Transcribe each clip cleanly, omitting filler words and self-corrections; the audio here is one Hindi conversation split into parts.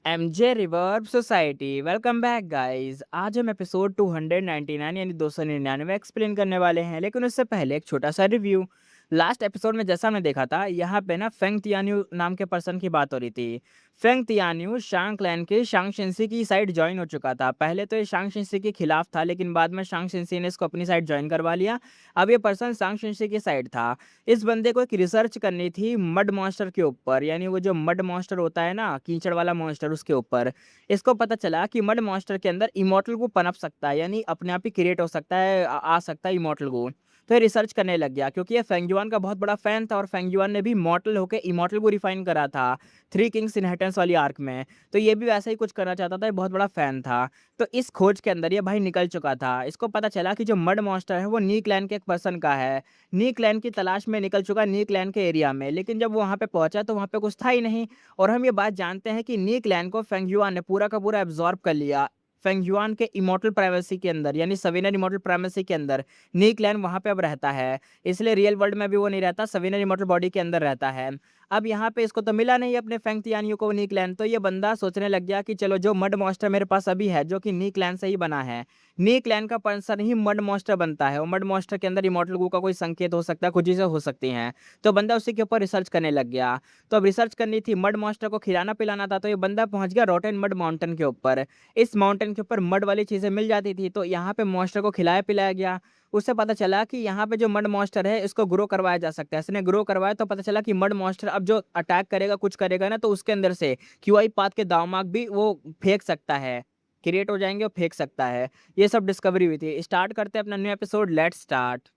MJ reverb society welcome back guys. आज हम एपिसोड 299 यानी 299 एक्सप्लेन करने वाले हैं, लेकिन उससे पहले एक छोटा सा रिव्यू। लास्ट एपिसोड में जैसा हमने देखा था, यहाँ पे ना फेंग तियान्यू नाम के पर्सन की बात हो रही थी। फेंग तियान्यू शांग क्लैन के शांग शिंसी की साइड ज्वाइन हो चुका था। पहले तो ये शांग शिंसी के खिलाफ था, लेकिन बाद में शांग शिंसी ने इसको अपनी साइड ज्वाइन करवा लिया। अब ये पर्सन शांग शिंसी की साइड था। इस बंदे को एक रिसर्च करनी थी मड मॉन्स्टर के ऊपर, यानी वो जो मड मॉन्स्टर होता है ना, कीचड़ वाला मॉन्स्टर, उसके ऊपर। इसको पता चला कि मड मॉन्स्टर के अंदर इमॉर्टल गू पनप सकता है, यानी अपने आप ही क्रिएट हो सकता है, आ सकता है इमॉर्टल गू। तो ये रिसर्च करने लग गया, क्योंकि ये फेंगजुआन का बहुत बड़ा फैन था और फेंगजुआन ने भी मॉर्टल होकर इमॉर्टल को रिफाइन करा था थ्री किंग्स इनहेरिटेंस वाली आर्क में। तो ये भी वैसा ही कुछ करना चाहता था, ये बहुत बड़ा फैन था। तो इस खोज के अंदर ये भाई निकल चुका था। इसको पता चला कि जो मड मॉन्स्टर है वो नी क्लैन के एक पर्सन का है। नी क्लैन की तलाश में निकल चुका नी क्लैन के एरिया में, लेकिन जब वो वहाँ पे पहुंचा तो वहाँ पे कुछ था ही नहीं। और हम ये बात जानते हैं कि नी क्लैन को फेंगयुआन ने पूरा का पूरा एब्जॉर्ब कर लिया। फेंगयुआन के इमॉर्टल प्राइवेसी के अंदर, यानी सविनर इमॉर्टल प्राइवेसी के अंदर नी क्लैन वहाँ पे अब रहता है। इसलिए रियल वर्ल्ड में भी वो नहीं रहता, सविनर इमॉर्टल बॉडी के अंदर रहता है। अब यहाँ पे इसको तो मिला नहीं अपने फेंग तियानियों को नी क्लैन, तो ये बंदा सोचने लग गया कि चलो जो मड मॉन्स्टर मेरे पास अभी है, जो कि नी क्लैन से ही बना है, नी क्लैन का पर्सन ही मड मॉन्स्टर बनता है, और मड मॉन्स्टर के अंदर इमॉर्टल गू का कोई संकेत हो सकता है, कुछ चीजें हो सकती हैं। तो बंदा उसी के ऊपर रिसर्च करने लग गया। तो अब रिसर्च करनी थी, मड मॉन्स्टर को खिलाना पिलाना था, तो ये बंदा पहुंच गया रोटेन मड माउंटेन के ऊपर। इस माउंटेन के ऊपर मड वाली चीजें मिल जाती थी, तो यहाँ पे मॉन्स्टर को खिलाया पिलाया गया। उससे पता चला कि यहाँ पे जो मड मॉन्स्टर है इसको ग्रो करवाया जा सकता है। इसने ग्रो करवाया तो पता चला कि मड मॉन्स्टर अब जो अटैक करेगा, कुछ करेगा ना, तो उसके अंदर से क्यूआई पाथ के दामाग भी वो फेंक सकता है, क्रिएट हो जाएंगे और फेंक सकता है। ये सब डिस्कवरी हुई थी। स्टार्ट करते हैं अपना new episode, let's start.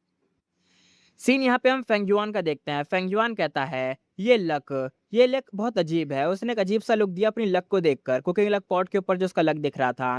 Scene यहाँ पे हम फेंगजुआन का देखते हैं। फेंगजुआन कहता है ये लक बहुत अजीब है। उसने एक अजीब सा लुक दिया अपनी लक को देखकर, कुकिंग लक पॉट के ऊपर जो उसका लक दिख रहा था।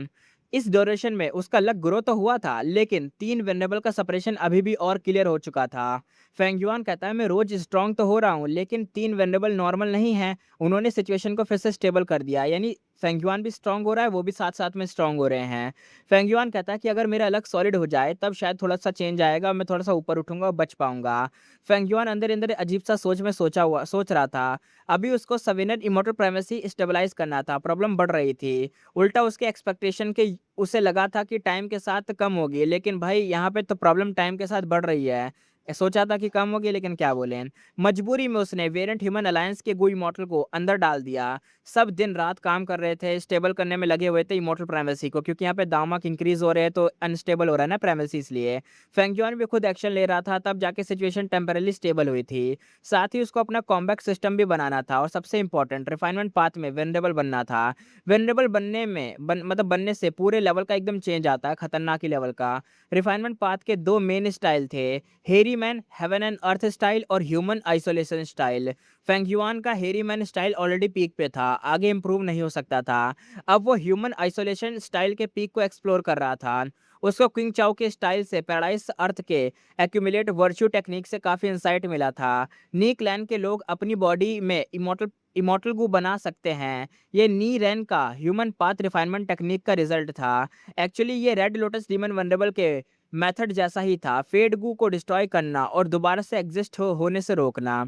इस ड्यूरेशन में उसका लक ग्रो तो हुआ था, लेकिन 3 वेरिएबल का सेपरेशन अभी भी और क्लियर हो चुका था। फेंगजुआन कहता है मैं रोज स्ट्रांग तो हो रहा हूँ, लेकिन 3 वेरिएबल नॉर्मल नहीं है। उन्होंने सिचुएशन को फिर से स्टेबल कर दिया, यानी फेंगजुआन भी स्ट्रांग हो रहा है, वो भी साथ साथ में स्ट्रांग हो रहे हैं। फेंगयुआन कहता है कि अगर मेरा अलग सॉलिड हो जाए तब शायद थोड़ा सा चेंज आएगा, मैं थोड़ा सा ऊपर उठूंगा और बच पाऊंगा। फेंगयुआन अंदर अंदर अजीब सा सोच में सोच रहा था। अभी उसको सविनर इमोर्टल प्राइमेसी स्टेबलाइज करना था, प्रॉब्लम बढ़ रही थी। उल्टा उसके एक्सपेक्टेशन के उसे लगा था कि टाइम के साथ कम होगी, लेकिन भाई यहाँ पे तो प्रॉब्लम टाइम के साथ बढ़ रही है। सोचा था कि कम होगी, लेकिन क्या बोले, मजबूरी में उसने वेरिएंट ह्यूमन अलायंस के गुई मॉडल को अंदर डाल दिया। सब दिन रात काम कर रहे थे, स्टेबल करने में लगे हुए थे इमोर्टल प्राइमेसी को, क्योंकि यहाँ पे दामक इंक्रीज हो रहे हैं तो अनस्टेबल हो रहा है ना प्राइमेसी, इसलिए फेंगजुआन भी खुद एक्शन ले रहा था, तब जाके सिचुएशन टेम्परली स्टेबल हुई थी। साथ ही उसको अपना कॉम्बैक्ट सिस्टम भी बनाना था, और सबसे इंपॉर्टेंट रिफाइनमेंट पाथ में वेनरेबल बनना था। वेनरेबल बनने में मतलब बनने से पूरे लेवल का एकदम चेंज आता है, खतरनाक ही लेवल का। रिफाइनमेंट पाथ के दो मेन स्टाइल थे, हेरी man heaven and earth style और ह्यूमन आइसोलेशन स्टाइल। फेंगयुआन का हेरी मैन स्टाइल ऑलरेडी पीक पे था, आगे इंप्रूव नहीं हो सकता था। अब वो ह्यूमन आइसोलेशन स्टाइल के पीक को एक्सप्लोर कर रहा था। उसको क्विंग चाओ के स्टाइल से पैराडाइज अर्थ के एक्यूमुलेट वर्च्यू टेक्निक से काफी इंसाइट मिला था। नी क्लैन के लोग अपनी बॉडी में इमोर्टल गू बना सकते हैं। ये नी रैन का ह्यूमन पाथ रिफाइनमेंट टेक्निक का रिजल्ट था। एक्चुअली ये रेड लोटस डीमन वनरेबल के मेथड जैसा ही था, फेड गू को डिस्ट्रॉय करना और दोबारा से एग्जिस्ट होने से रोकना।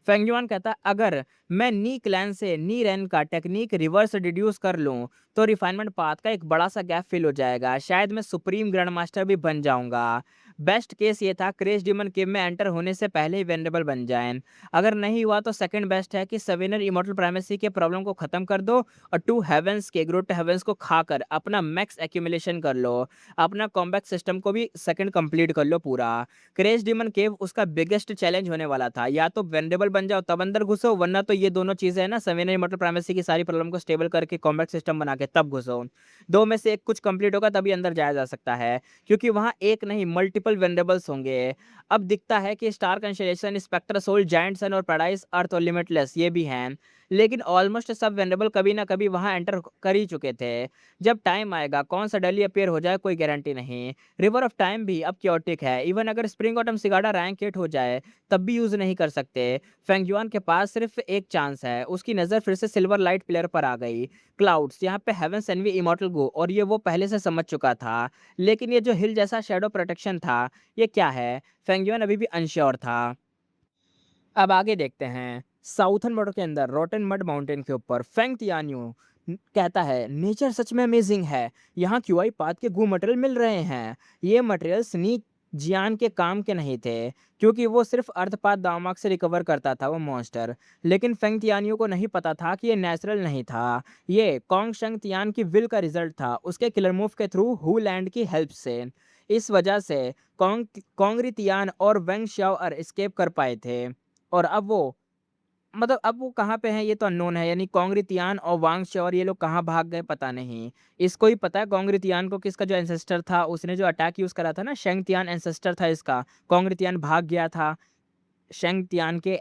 फेंगयुआन कहता है अगर मैं नी क्लैन से नी रैन का टेक्निक रिवर्स डिड्यूस कर लूं तो रिफाइनमेंट पाथ का एक बड़ा सा गैप फिल हो जाएगा, शायद मैं सुप्रीम ग्रैंड मास्टर भी बन जाऊंगा। बेस्ट केस ये था क्रेश डिमन केव में एंटर होने से पहले ही वेनरेबल बन जाएं। अगर नहीं हुआ तो सेकंड बेस्ट है कि सवेनर इमोर्टल प्राइमेसी के प्रॉब्लम को खत्म कर दो और टू हेवेंस के ग्रोट हेवेंस को खाकर अपना मैक्स एक्यूमुलेशन कर लो, अपना कॉम्बैक्ट सिस्टम को भी सेकंड कंप्लीट कर लो पूरा। क्रेश डिमन केव उसका बिगेस्ट चैलेंज होने वाला था, या तो वेनरेबल बन जाओ तब अंदर घुसो, वरना तो ये दोनों चीजें है ना, सवेनर इमोर्टल प्राइमेसी की सारी प्रॉब्लम को स्टेबल करके कॉम्बैक्ट सिस्टम बना के तब घुसो। दो में से एक कुछ कंप्लीट होगा तभी अंदर जाया जा सकता है, क्योंकि वहां एक नहीं मल्टीपल वेनरेबल्स होंगे। अब दिखता है कि स्टार कंस्टेलेशन, स्पेक्टर, सोल, जायंट सन और पैराडाइज अर्थ और लिमिटलेस ये भी हैं, लेकिन ऑलमोस्ट सब वेनरेबल कभी ना कभी वहां एंटर कर ही चुके थे। जब टाइम आएगा कौन सा डली अपेयर हो जाए कोई गारंटी नहीं। रिवर ऑफ टाइम भी अब क्योटिक है, इवन अगर स्प्रिंग ऑटम सिगाडा रैंक 8 हो जाए तब भी यूज नहीं कर सकते। फेंगयुआन के पास सिर्फ एक चांस है। उसकी नजर फिर से सिल्वर लाइट प्लेयर पर आ गई। क्लाउड्स यहाँ पे हेवेंस एनवी इमॉर्टल गो, और ये वो पहले से समझ चुका था, लेकिन ये जो हिल जैसा शेडो प्रोटेक्शन था ये क्या है, फेंगयुआन अभी भी अनश्योर था। अब आगे देखते हैं। साउथर्न बॉर्डर के अंदर रोटन मड माउंटेन के ऊपर फेंग तियान्यू कहता है नेचर सच में अमेजिंग है। यहाँ क्यूआई पाथ के गू मटेरियल मिल रहे हैं। ये मटेरियल स्नीक जियान के काम के नहीं थे, क्योंकि वो सिर्फ अर्धपात दामाक से रिकवर करता था वो मॉन्स्टर। लेकिन फेंग तियान्यू को नहीं पता था कि ये नेचुरल नहीं था। ये कॉन्ग शंग तियान की विल का रिजल्ट था, उसके किलर मूव के थ्रू हु लैंड की हेल्प से। इस वजह से कॉन्गरी तियान और वेंग शाओ एस्केप कर पाए थे। और अब वो कहाँ पे हैं ये तो अननोन है, यानी कॉन्गरी तियान और वांग शॉर ये लोग कहाँ भाग गए पता नहीं। इसको ही पता है कॉन्गरी तियान को, किसका जो एंसेस्टर था उसने जो अटैक यूज करा था ना, शेंग तियान एंसेस्टर था इसका। कॉन्गरी तियान भाग गया था शेंग तियान के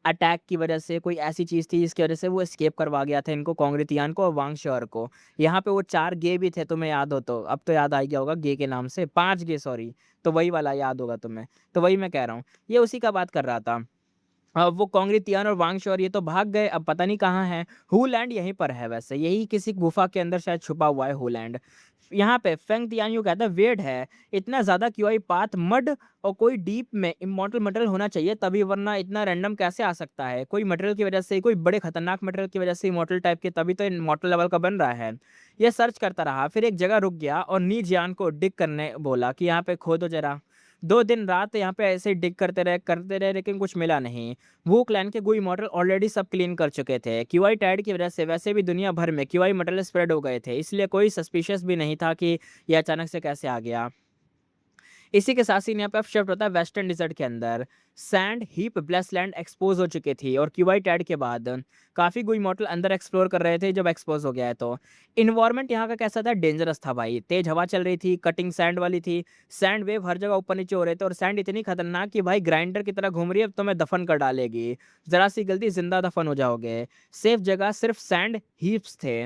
अटैक की वजह से, कोई ऐसी चीज थी जिसकी वजह से वो एस्केप करवा गया था इनको, कॉन्गरी तियान को और वांग शॉर को। यहाँ पे वो 4 गे भी थे, तुम्हें याद हो तो, अब तो याद आ गया होगा गे के नाम से, 5 गे सॉरी, तो वही वाला याद होगा तुम्हें। तो वही मैं कह रहा हूँ, ये उसी का बात कर रहा था। वो कॉन्गरी तियान और वांग शॉर ये तो भाग गए, अब पता नहीं कहाँ हैं। हूलैंड यहीं पर है वैसे, यही किसी गुफा के अंदर शायद छुपा हुआ है हूलैंड। यहाँ पे फेंग तियान्यू कहता है वेड है, इतना ज़्यादा क्यूआई पाथ मड और कोई डीप में इमॉर्टल मटेरियल होना चाहिए तभी, वरना इतना रैंडम कैसे आ सकता है? कोई मटेरियल की वजह से, कोई बड़े खतरनाक मटेरियल की वजह से इमॉर्टल टाइप के, तभी तो इमॉर्टल लेवल का बन रहा है। ये सर्च करता रहा, फिर एक जगह रुक गया और नी जियान को डिग करने बोला कि यहाँ पे खोदो जरा। 2 दिन रात यहाँ पे ऐसे ही डिग करते रहे लेकिन कुछ मिला नहीं। वो क्लैन के गुई मॉडल ऑलरेडी सब क्लीन कर चुके थे। क्यूआई टाइड की वजह से वैसे भी दुनिया भर में क्यूआई मॉडल स्प्रेड हो गए थे, इसलिए कोई सस्पिशियस भी नहीं था कि ये अचानक से कैसे आ गया। इसी के साथ सीन यहाँ पे अब शिफ्ट होता है वेस्टर्न डिजर्ट के अंदर। सैंड हीप ब्लेसलैंड एक्सपोज हो चुकी थी और क्यूबाई टैड के बाद काफ़ी गुई मॉडल अंदर एक्सप्लोर कर रहे थे जब एक्सपोज हो गया है तो। इन्वायरमेंट यहाँ का कैसा था, डेंजरस था भाई, तेज हवा चल रही थी, कटिंग सैंड वाली थी, सैंड वेव हर जगह ऊपर नीचे हो रहे थे और सैंड इतनी खतरनाक कि भाई ग्राइंडर की तरह घूम रही है, अब तुम्हें दफन कर डालेगी, जरा सी गलती जिंदा दफन हो जाओगे। सेफ जगह सिर्फ सैंड हीप्स थे,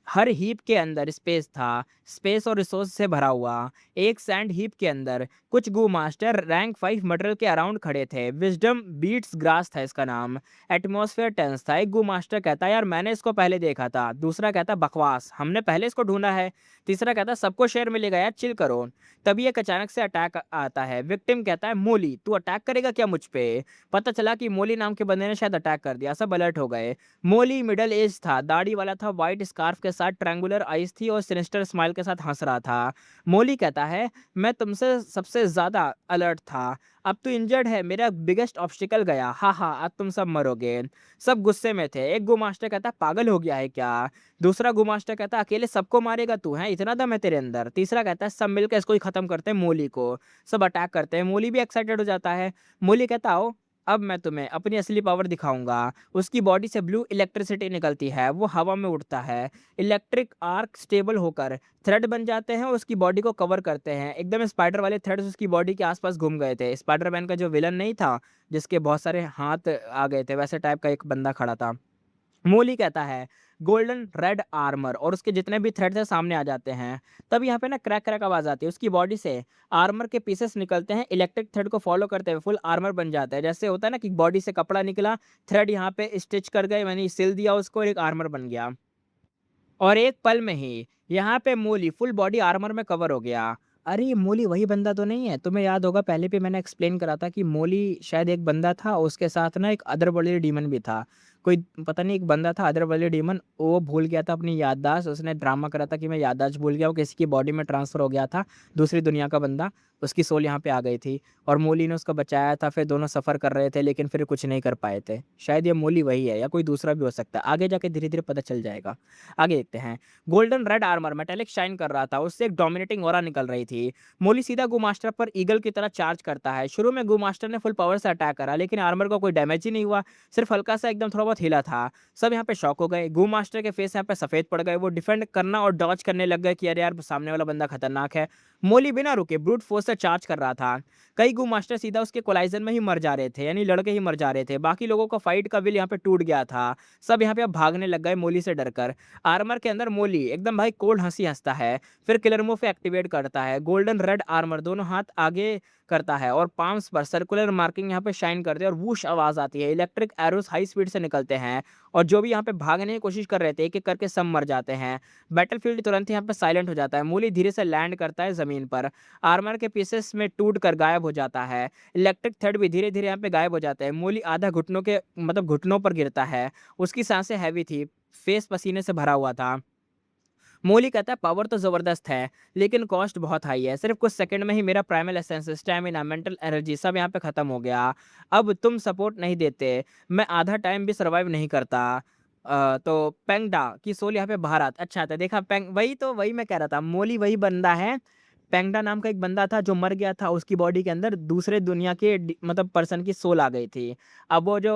हर हीप के अंदर स्पेस था, स्पेस और रिसोर्स से भरा हुआ। एक सैंड हीप के अंदर कुछ गू मास्टर रैंक 5 मटेरियल के अराउंड खड़े थे, विजडम बीट्स ग्रास था इसका नाम। एटमॉस्फेयर टेंस था, एक गू मास्टर कहता यार मैंने इसको पहले देखा था, दूसरा कहता बकवास हमने पहले इसको ढूंढा है, तीसरा कहता सबको शेयर मिलेगा यार चिल करो। तभी एक अचानक से अटैक आता है, विक्टिम कहता है मोली तू अटैक करेगा क्या मुझ पे? पता चला कि मोली नाम के बंदे ने शायद अटैक कर दिया, सब अलर्ट हो गए। मोली मिडल एज था, दाढ़ी वाला था, व्हाइट स्कार्फ के साथ ट्रायंगुलर आईज थी और सिनिस्टर स्माइल के साथ हंस रहा था। मोली कहता है मैं तुमसे सबसे ज्यादा अलर्ट था, अब तो इंजर्ड है, मेरा बिगेस्ट ऑब्स्टिकल गया, हा हा अब तुम सब मरोगे। सब गुस्से में थे, एक गुमास्टर कहता पागल हो गया है क्या, दूसरा गुमास्टर कहता अकेले सबको मारेगा तू, है इतना दम है तेरे अंदर, तीसरा कहता है सब मिलकर इसको ही खत्म करते हैं मोली को। सब अटैक करते हैं, मोली भी एक्साइटेड हो जाता है। मोली कहता आओ अब मैं तुम्हें अपनी असली पावर दिखाऊंगा। उसकी बॉडी से ब्लू इलेक्ट्रिसिटी निकलती है, वो हवा में उड़ता है, इलेक्ट्रिक आर्क स्टेबल होकर थ्रेड बन जाते हैं और उसकी बॉडी को कवर करते हैं, एकदम स्पाइडर वाले थ्रेड्स उसकी बॉडी के आसपास घूम गए थे। स्पाइडरमैन का जो विलन नहीं था जिसके बहुत सारे हाथ आ गए थे, वैसे टाइप का एक बंदा खड़ा था। मोली कहता है गोल्डन रेड आर्मर और उसके जितने भी थ्रेड्स हैं सामने आ जाते हैं। तब यहाँ पे ना क्रैक क्रैक आवाज आती है, उसकी बॉडी से आर्मर के पीसेस निकलते हैं, इलेक्ट्रिक थ्रेड को फॉलो करते हुए फुल आर्मर बन जाता है। जैसे होता है ना कि बॉडी से कपड़ा निकला, थ्रेड यहाँ पे स्टिच कर गए, मैंने सिल दिया उसको और एक आर्मर बन गया। और एक पल में ही यहाँ पे मोली फुल बॉडी आर्मर में कवर हो गया। अरे ये मोली वही बंदा तो नहीं है? तुम्हें याद होगा पहले भी मैंने एक्सप्लेन करा था कि मोली शायद एक बंदा था, उसके साथ ना एक अदर वर्ल्ड डीमन भी था। कोई पता नहीं एक बंदा था अदर वर्ल्ड डीमन, वो भूल गया था अपनी याददाश्त, उसने ड्रामा करा था कि मैं याददाश्त भूल गया, वो किसी की बॉडी में ट्रांसफर हो गया था, दूसरी दुनिया का बंदा, उसकी सोल यहाँ पे आ गई थी और मोली ने उसको बचाया था, फिर दोनों सफ़र कर रहे थे लेकिन फिर कुछ नहीं कर पाए थे। शायद ये मोली वही है या कोई दूसरा भी हो सकता है, आगे जाके धीरे धीरे पता चल जाएगा। आगे देखते हैं। Golden red armour metallic shine कर रहा था, उससे एक डोमिनेटिंग ऑरा निकल रही थी। मोली सीधा गू मास्टर पर ईगल की तरह चार्ज करता है। शुरू में गू मास्टर ने फुल पावर से अटैक करा लेकिन आर्मर को कोई डैमेज ही नहीं हुआ, सिर्फ हल्का सा एकदम थोड़ा बहुत हिला था। सब यहाँ पे शॉक हो गए, गू मास्टर के फेस यहाँ पे सफेद पड़ गए, वो डिफेंड करना और डॉज करने लग गए कि अरे यार सामने वाला बंदा खतरनाक है। मोली बिना रुके ब्रूट फोर्स से चार्ज कर रहा था। कई गू मास्टर सीधा उसके कोलाइजन में ही मर जा रहे थे, यानी लड़के ही मर जा रहे थे। बाकी लोगों का फाइट का विल यहाँ पे टूट गया था, सब यहाँ पे अब भागने लग गए मोली से डरकर। आर्मर के अंदर मोली एकदम भाई कोल्ड हंसी हंसता है, फिर किलर मूव एक्टिवेट करता है। गोल्डन रेड आर्मर दोनों हाथ आगे करता है और पाम्स पर सर्कुलर मार्किंग यहाँ पे शाइन करते हैं और वूश आवाज़ आती है। इलेक्ट्रिक एरोस हाई स्पीड से निकलते हैं और जो भी यहाँ पे भागने की कोशिश कर रहे थे, एक-एक करके सब मर जाते हैं। बैटलफ़ील्ड तुरंत ही यहाँ पे साइलेंट हो जाता है। मूली धीरे से लैंड करता है ज़मीन पर। आर्मर के पीसेस में टूट कर गायब हो जाता है। इलेक्ट्रिक थ्रेड भी धीरे-धीरे यहाँ पे गायब हो जाता है। मूली आधा घुटनों के मतलब घुटनों पर गिरता है। उसकी साँसें हैवी थी, फेस पसीने से भरा हुआ था। मोली कहता है पावर तो ज़बरदस्त है, लेकिन कॉस्ट बहुत हाई है। सिर्फ़ कुछ सेकंड में ही मेरा primal essence, stamina, mental energy सब यहाँ पे ख़त्म हो गया। अब तुम सपोर्ट नहीं देते, मैं आधा टाइम भी सर्वाइव नहीं करता। तो पेंगडा की सोल यहाँ पे बाहर आता अच्छा था। देखा वही मैं कह रहा था, मोली वही बंदा है। पेंगडा नाम का एक बंदा था जो मर गया था, उसकी बॉडी के अंदर दूसरे दुनिया के मतलब पर्सन की सोल आ गई थी। अब वो जो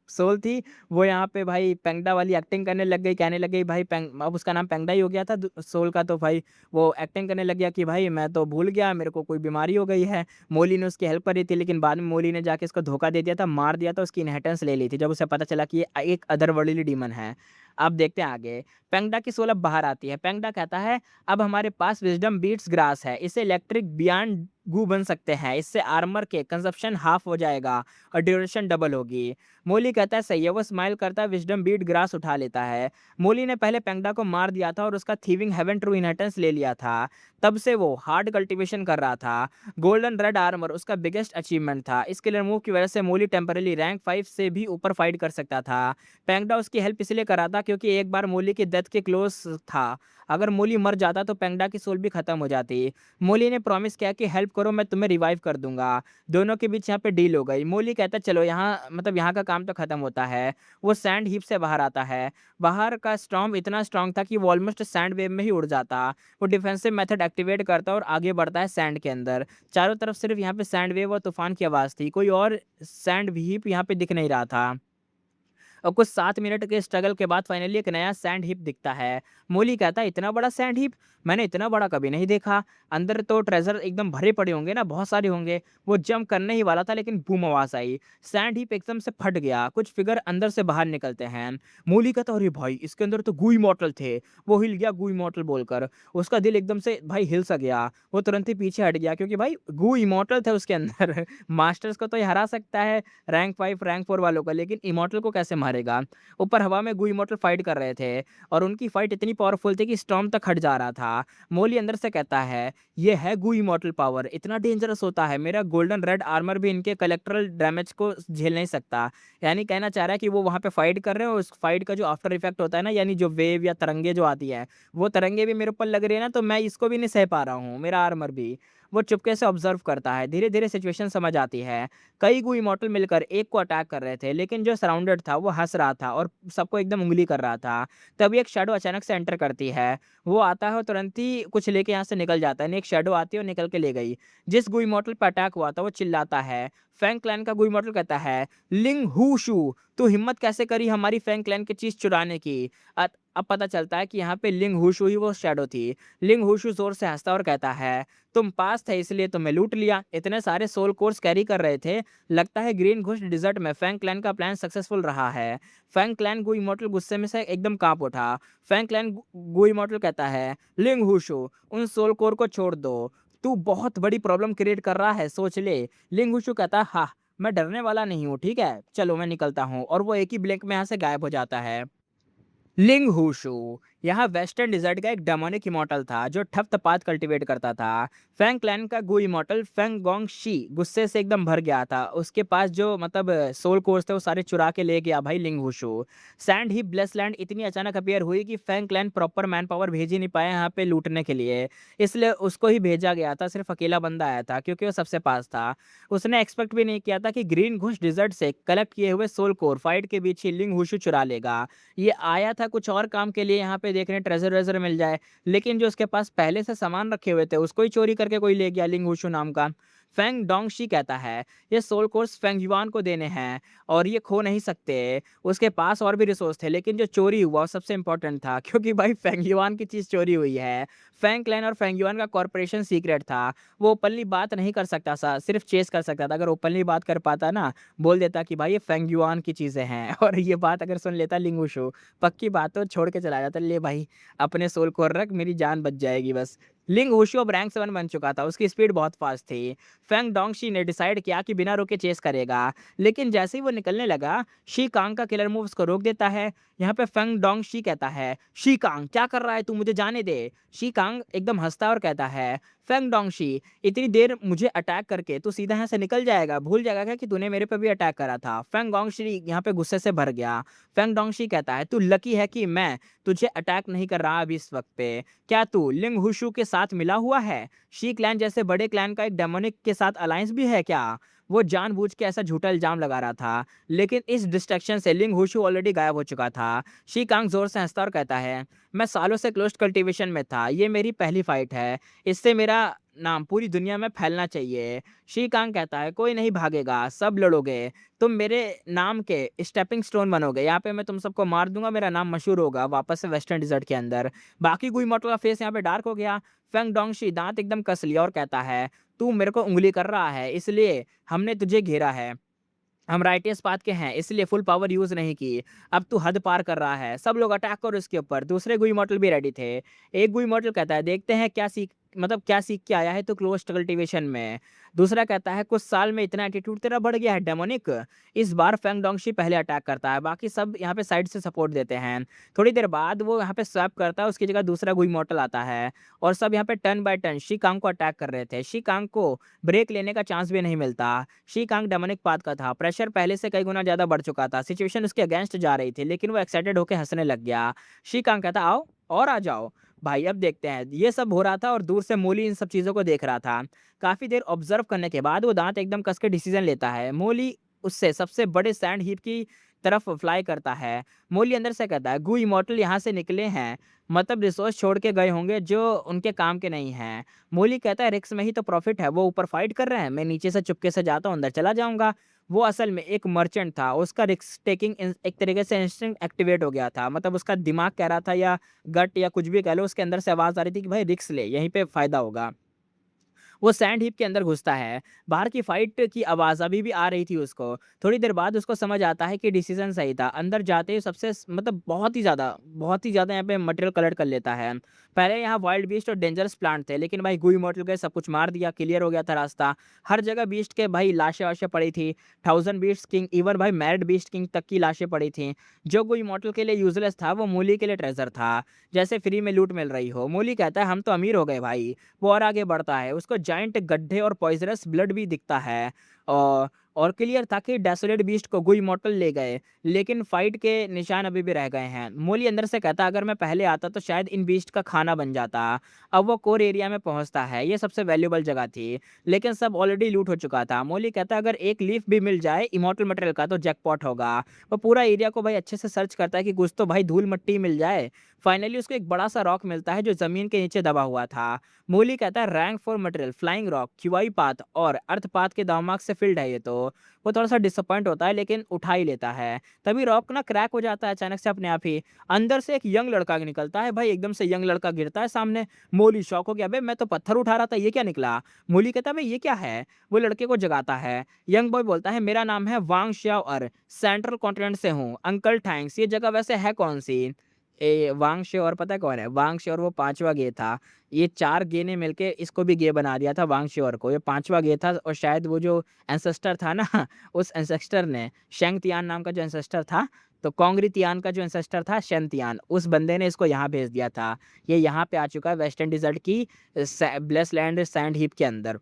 सोल थी वो यहाँ पे भाई पेंगडा वाली एक्टिंग करने लग गई, कहने लग गई भाई पेंग अब उसका नाम पेंगडा ही हो गया था सोल का, तो भाई वो एक्टिंग करने लग गया कि भाई मैं तो भूल गया, मेरे को कोई बीमारी हो गई है। मोली ने उसकी हेल्प करी थी, लेकिन बाद में मोली ने जाके इसको धोखा दे दिया था, मार दिया था, उसकी इनहेरिटेंस ले ली थी जब उसे पता चला कि ये एक अदरवर्ल्डली डीमन है। अब देखते हैं आगे। पेंगडा की सोल अब बाहर आती है। पेंगडा कहता है अब हमारे पास विज़डम बीट्स ग्रास है, इससे इलेक्ट्रिक बियॉन्ड गू बन सकते हैं, इससे आर्मर के कंज़प्शन हाफ हो जाएगा और ड्यूरेशन डबल होगी। मोली कहता है सही है, वो स्माइल करता है, विज़डम बीट ग्रास उठा लेता है। मोली ने पहले पेंगडा को मार दिया था और उसका थीविंग हेवन ट्रू इनहेरिटेंस ले लिया था। तब से वो हार्ड कल्टीवेशन कर रहा था। गोल्डन रेड आर्मर उसका बिगेस्ट अचीवमेंट था। इस किलर मूव की वजह से मोली टेम्परेरी रैंक 5 से भी ऊपर फाइट कर सकता था। पेंगडा उसकी हेल्प इसलिए कर रहा था क्योंकि एक बार मोली की डेथ के क्लोज था। अगर मोली मर जाता तो पेंगडा की सोल भी खत्म हो जाती। मोली ने प्रॉमिस किया कि हेल्प करो, मैं तुम्हें रिवाइव कर दूंगा। दोनों के बीच यहाँ पे डील हो गई। मोली कहता चलो यहाँ मतलब यहाँ का काम तो खत्म होता है। वो सैंड हीप से बाहर आता है। बाहर का स्टॉर्म इतना स्ट्रांग था कि वो ऑलमोस्ट सैंड वेव में ही उड़ जाता। वो डिफेंसिव मेथड एक्टिवेट करता और आगे बढ़ता है सैंड के अंदर। चारों तरफ सिर्फ यहाँ पे सैंड वेव और तूफान की आवाज़ थी, कोई और सैंड हीप यहाँ पे दिख नहीं रहा था। और कुछ 7 मिनट के स्ट्रगल के बाद फाइनली एक नया सैंड हीप दिखता है। मोली कहता है इतना बड़ा सैंड हीप, मैंने इतना बड़ा कभी नहीं देखा। अंदर तो ट्रेजर एकदम भरे पड़े होंगे ना, बहुत सारे होंगे। वो जंप करने ही वाला था लेकिन बूम आवाज आई। सैंड हीप एकदम से फट गया, कुछ फिगर अंदर से बाहर निकलते हैं। मोली कहता अरे भाई इसके अंदर तो गू इमॉर्टल थे। वो हिल गया गू इमॉर्टल बोलकर। उसका दिल एकदम से भाई हिल सा गया। वो तुरंत ही पीछे हट गया क्योंकि भाई गू इमॉर्टल थे उसके अंदर। मास्टर्स को तो ये हरा सकता है, रैंक 5 रैंक 4 वालों को, लेकिन इमॉर्टल को कैसे मारेगा। ऊपर हवा में गू इमॉर्टल फाइट कर रहे थे और उनकी फाइट इतनी पावरफुल थी कि स्टॉर्म तक हट जा रहा था। मोली अंदर से कहता है ये है गू इमॉर्टल पावर, इतना डेंजरस होता है, मेरा गोल्डन रेड आर्मर भी इनके कलेक्टरल डैमेज को झेल नहीं सकता। यानी कहना चाह रहा है कि वो वहाँ पे फाइट कर रहे हैं और उस फाइट का जो आफ्टर इफेक्ट होता है ना, यानी जो वेव या तरंगे जो आती है, वो तरंगे भी मेरे ऊपर लग रही है ना, तो मैं इसको भी नहीं सह पा रहा हूँ, मेरा आर्मर भी। वो चुपके से ऑब्जर्व करता है, धीरे धीरे सिचुएशन समझ आती है। कई गू इमॉर्टल मिलकर एक को अटैक कर रहे थे, लेकिन जो सराउंडेड था वो हंस रहा था और सबको एकदम उंगली कर रहा था। तभी एक शैडो अचानक से एंटर करती है। वो आता है और तुरंत ही कुछ लेके यहाँ से निकल जाता है। एक शैडो आती है और निकल के ले गई। जिस गू इमॉर्टल पे अटैक हुआ था वो चिल्लाता है। फैंग क्लैन का गू इमॉर्टल कहता है लिंग हू शू, तू हिम्मत कैसे करी हमारी फैंग क्लैन की चीज चुराने की। अब पता चलता है कि यहाँ पे लिंग हुशु ही वो शैडो थी। लिंग हुशु जोर से हंसता और कहता है तुम पास थे इसलिए तुम्हें लूट लिया। इतने सारे सोल कोर्स कैरी कर रहे थे, लगता है ग्रीन घुस्ट डिजर्ट में फैंग क्लैन का प्लान सक्सेसफुल रहा है। फैंग क्लैन गू इमॉर्टल गुस्से में से एकदम कांप उठा। फैंग क्लैन गू इमॉर्टल कहता है लिंग हुशु उन सोल कोर को छोड़ दो, तू बहुत बड़ी प्रॉब्लम क्रिएट कर रहा है, सोच ले। लिंग हुशु कहता है हाँ मैं डरने वाला नहीं हूँ, ठीक है चलो मैं निकलता हूँ, और वो एक ही ब्लिंक में यहाँ से गायब हो जाता है। लिंग हुशु यहाँ वेस्टर्न डिजर्ट का एक डेमोनिक इमॉर्टल था जो ठप तपात कल्टीवेट करता था। फैंग क्लैन का गु इमॉर्टल फैंग गोंग शी गुस्से से एकदम भर गया था। उसके पास जो मतलब सोल कोर्स थे वो सारे चुरा के ले गया भाई लिंग हुशु। सैंड ही ब्लेस लैंड इतनी अचानक अपीयर हुई कि Fang clan proper man power भेज ही नहीं पाया यहाँ पे लूटने के लिए, इसलिए उसको ही भेजा गया था। सिर्फ अकेला बंदा आया था क्योंकि वो सबसे पास था। उसने एक्सपेक्ट भी नहीं किया था कि ग्रीन घुस डिजर्ट से कलेक्ट किए हुए सोल कोर फाइट के बीच ही लिंग हुशु चुरा लेगा। ये आया था कुछ और काम के लिए, यहाँ पे देखने ट्रेजर वेजर मिल जाए, लेकिन जो उसके पास पहले से सामान रखे हुए थे उसको ही चोरी करके कोई ले गया लिंग हुशु नाम का। फैंग डोंगशी कहता है ये सोल कोर्स फैंग युआन को देने हैं और ये खो नहीं सकते। उसके पास और भी रिसोर्स थे लेकिन जो चोरी हुआ वो सबसे इंपॉर्टेंट था क्योंकि भाई फैंग युआन की चीज चोरी हुई है। फैंग क्लैन और फैंग युआन का कॉर्पोरेशन सीक्रेट था। वो ओपनली बात नहीं कर सकता था, सिर्फ चेस कर सकता था। अगर ओपनली बात कर पाता ना, बोल देता कि भाई ये फैंग युआन की चीजें हैं और ये बात अगर सुन लेता लिंग हुशु, पक्की बात तो छोड़ के चला जाता, ले भाई अपने सोल को रख, मेरी जान बच जाएगी बस। लिंग वुशु अब रैंक 7 बन चुका था, उसकी स्पीड बहुत फास्ट थी। फेंग डोंगशी ने डिसाइड किया कि बिना रुके चेस करेगा, लेकिन जैसे ही वो निकलने लगा, शी कांग का किलर मूव उसको रोक देता है। यहाँ पे फेंग डोंगशी कहता है, शी कांग क्या कर रहा है तू, मुझे जाने दे। शी कांग एकदम हंसता है और कहता है, फेंग डोंगशी इतनी देर मुझे अटैक करके तू सीधा यहाँ से निकल जाएगा, भूल जाएगा क्या कि तूने मेरे पे भी अटैक करा था। फेंग डोंगशी यहाँ पे गुस्से से भर गया। फेंग डोंगशी कहता है, तू लकी है कि मैं तुझे अटैक नहीं कर रहा अभी इस वक्त पे। क्या तू लिंग हुशु के साथ मिला हुआ है? शी क्लैन जैसे बड़े क्लैन का एक डेमोनिक के साथ अलायंस भी है क्या? वो जानबूझ के ऐसा झूठा इल्जाम लगा रहा था, लेकिन इस डिस्ट्रैक्शन से लिंग हुशु ऑलरेडी गायब हो चुका था। शी कांग जोर से हंसता और कहता है, मैं सालों से क्लोज्ड कल्टीवेशन में था, ये मेरी पहली फाइट है, इससे मेरा नाम पूरी दुनिया में फैलना चाहिए। शी कांग कहता है, कोई नहीं भागेगा, सब लड़ोगे, तुम मेरे नाम के स्टेपिंग स्टोन बनोगे, यहाँ पे मैं तुम सबको मार दूंगा, मेरा नाम मशहूर होगा वापस से वेस्टर्न डिजर्ट के अंदर। बाकी गुई मॉटल का फेस यहाँ पे डार्क हो गया। फेंग डोंगशी दांत एकदम कस लिया और कहता है, तू मेरे को उंगली कर रहा है, इसलिए हमने तुझे घेरा है, हम राइटियस पाथ के हैं, इसलिए फुल पावर यूज नहीं की, अब तू हद पार कर रहा है, सब लोग अटैक करो इसके ऊपर। दूसरे गुई मॉडल भी रेडी थे। एक गुई मॉडल कहता है, देखते हैं क्या सीख के आया है तो क्लोज कल्टीवेशन में। दूसरा कहता है, कुछ साल में इतना एटीट्यूड तेरा बढ़ गया है डेमोनिक। इस बार फेंग डोंगशी पहले अटैक करता है, बाकी सब यहाँ पे साइड से सपोर्ट देते हैं। थोड़ी देर बाद वो यहाँ पे स्वैप करता है, उसकी जगह दूसरा गुई मॉडल आता है और सब यहाँ पे टर्न बाय टर्न शी कांग को अटैक कर रहे थे। शी कांग को ब्रेक लेने का चांस भी नहीं मिलता। शी कांग डेमोनिक पाथ का था, प्रेशर पहले से कई गुना ज्यादा बढ़ चुका था, सिचुएशन उसके अगेंस्ट जा रही थी, लेकिन वो एक्साइटेड होकर हंसने लग गया। शी कांग कहता, आओ और आ जाओ भाई, अब देखते हैं। ये सब हो रहा था और दूर से मोली इन सब चीजों को देख रहा था। काफी देर ऑब्जर्व करने के बाद वो दांत एकदम कस के डिसीजन लेता है। मोली उससे सबसे बड़े सैंड हीप की तरफ फ्लाई करता है। मोली अंदर से कहता है, गु इमोर्टल यहाँ से निकले हैं, मतलब रिसोर्स छोड़ के गए होंगे जो उनके काम के नहीं हैं। मोली कहता है, रिक्स में ही तो प्रॉफिट है, वो ऊपर फाइट कर रहे हैं, मैं नीचे से चुपके से जाता हूँ, अंदर चला जाऊंगा। वो असल में एक मर्चेंट था, उसका रिस्क टेकिंग एक तरीके से इंस्टिंक्ट एक्टिवेट हो गया था, मतलब उसका दिमाग कह रहा था या गट या कुछ भी कह लो, उसके अंदर से आवाज आ रही थी कि भाई रिस्क ले, यहीं पे फायदा होगा। वो सैंड हीप के अंदर घुसता है। बाहर की फाइट की आवाज़ अभी भी आ रही थी उसको। थोड़ी देर बाद उसको समझ आता है कि डिसीजन सही था। अंदर जाते ही सबसे मतलब बहुत ही ज़्यादा यहाँ पे मटेरियल कलेक्ट कर लेता है। पहले यहाँ वाइल्ड बीस्ट और डेंजरस प्लांट थे, लेकिन भाई गुई मॉडल गए, सब कुछ मार दिया, क्लियर हो गया था रास्ता। हर जगह बीस्ट के भाई लाशें-वाशें पड़ी थी। 1000 बीस्ट किंग, इवन भाई मैड बीस्ट किंग तक की लाशें पड़ी थी। जो गुई मॉडल के लिए यूज़लेस था, वो मूली के लिए ट्रेज़र था। जैसे फ्री में लूट मिल रही हो। मूली कहता है, हम तो अमीर हो गए भाई। वो और आगे बढ़ता है, उसको जाइंट गड्ढे और पॉइजनस ब्लड भी दिखता है। और और क्लियर था कि डेसोलेट बीस्ट को गुई मॉर्टल ले गए, लेकिन फाइट के निशान अभी भी रह गए हैं। मोली अंदर से कहता, अगर मैं पहले आता तो शायद इन बीस्ट का खाना बन जाता। अब वो कोर एरिया में पहुंचता है, ये सबसे वैल्यूबल जगह थी, लेकिन सब ऑलरेडी लूट हो चुका था। मोली कहता, अगर एक लीफ भी मिल जाए इमॉर्टल मटेरियल का तो जैकपॉट होगा। वो पूरा एरिया को भाई अच्छे से सर्च करता है कि कुछ तो भाई धूल मट्टी मिल जाए। फाइनली उसको एक बड़ा सा रॉक मिलता है जो जमीन के नीचे दबा हुआ था। मोली कहता है, rank 4 material, flying rock, QI path और अर्थ पाथ के दामाग से फील्ड है ये तो। वो थोड़ा सा डिसअपॉइंट होता है, लेकिन उठा ही लेता है। तभी रॉक ना क्रैक हो जाता है अचानक से अपने आप ही। अंदर से एक यंग लड़का निकलता है भाई, एकदम से यंग लड़का गिरता है सामने। मोली शॉक हो गया, अबे मैं तो पत्थर उठा रहा था, ये क्या निकला? मोली कहता है, भाई ये क्या है? वो लड़के को जगाता है। यंग बॉय बोलता है, मेरा नाम है वांग श्याओ और सेंट्रल कॉन्टिनेंट से हूँ। अंकल थैंक्स, ये जगह वैसे है कौन सी? वांग श्योर पता है कौन है? वांग श्योर वो पांचवा गे था। ये 4 गे ने मिलके इसको भी गे बना दिया था वांग श्योर को। ये पांचवा गे था और शायद वो जो एंसेस्टर था ना उस एंसेस्टर ने शेंग तियान नाम का जो एंसेस्टर था, तो कोंगरी तियान का जो एंसेस्टर था शेन तियान, उस बंदे ने इसको यहाँ भेज दिया था। ये यहाँ पे आ चुका है वेस्टर्न डिजर्ट की ब्लेस लैंड सैंड हीप के अंदर।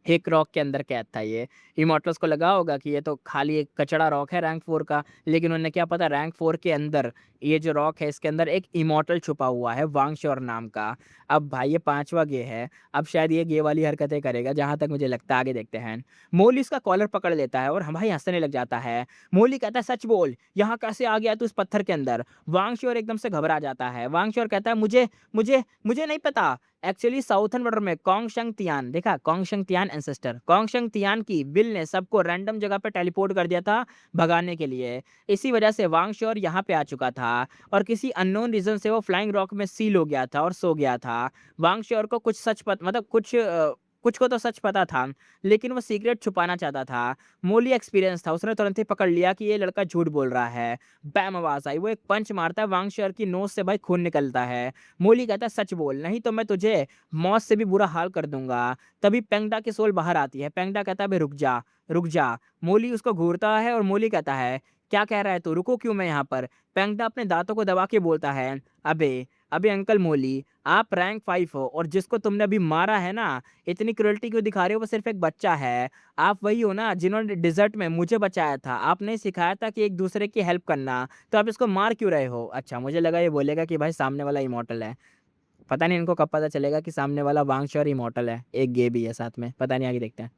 एक रॉक के अंदर कैद था ये। इमॉर्टल्स को लगा होगा कि ये तो खाली एक कचड़ा रॉक है रैंक 4 का, लेकिन उन्हें क्या पता रैंक 4 के अंदर ये जो रॉक है इसके अंदर एक इमॉर्टल छुपा हुआ है वांग श्योर नाम का। अब भाई ये 5वां गे है, अब शायद ये गे वाली हरकतें करेगा, जहाँ तक मुझे लगता है, आगे देखते हैं। मोली उसका कॉलर पकड़ लेता है और हम भाई हंसने लग जाता है। मोली कहता है, सच बोल, यहाँ कैसे आ गया तू इस पत्थर के अंदर? वांग श्योर एकदम से घबरा जाता है। वांग श्योर कहता है, मुझे मुझे मुझे नहीं पता। एक्चुअली साउथर्न बॉर्डर में कोंगशंग तियान, देखा कोंगशंग तियान एंसेस्टर, कोंगशंग तियान की विल ने सबको रैंडम जगह पे टेलीपोर्ट कर दिया था भगाने के लिए। इसी वजह से वांग श्योर यहाँ पे आ चुका था और किसी अननोन रीजन से वो फ्लाइंग रॉक में सील हो गया था और सो गया था। वांग श्योर को कुछ सच मतलब कुछ को तो सच पता था, लेकिन वो सीक्रेट छुपाना चाहता था। मोली एक्सपीरियंस था, उसने तुरंत ही पकड़ लिया कि ये लड़का झूठ बोल रहा है। बैम आवाज़ आई, वो एक पंच मारता है, वांग शेयर की नोज़ से भाई खून निकलता है। मोली कहता है सच बोल, नहीं तो मैं तुझे मौत से भी बुरा हाल कर दूँगा। तभी पेंगडा की सोल बाहर आती है। पेंगडा कहता है, "बे रुक जा, रुक जा।" मोली उसको घूरता है और मोली कहता है, "क्या कह रहा है तू? रुकूँ क्यों मैं यहाँ पर?" पेंगडा अपने दाँतों को दबा के बोलता है, "अबे, अबे अंकल मोली, आप रैंक 5 हो और जिसको तुमने अभी मारा है ना, इतनी क्रूरटी क्यों दिखा रहे हो? वो सिर्फ़ एक बच्चा है। आप वही हो ना जिन्होंने डेज़र्ट में मुझे बचाया था। आपने सिखाया था कि एक-दूसरे की हेल्प करना, तो आप इसको मार क्यों रहे हो?" अच्छा, मुझे लगा ये बोलेगा कि भाई सामने वाला इमॉर्टल है। पता नहीं इनको कब पता चलेगा कि सामने वाला वांग शॉर इमॉर्टल है, एक गे भी है साथ में, पता नहीं आगे देखते हैं।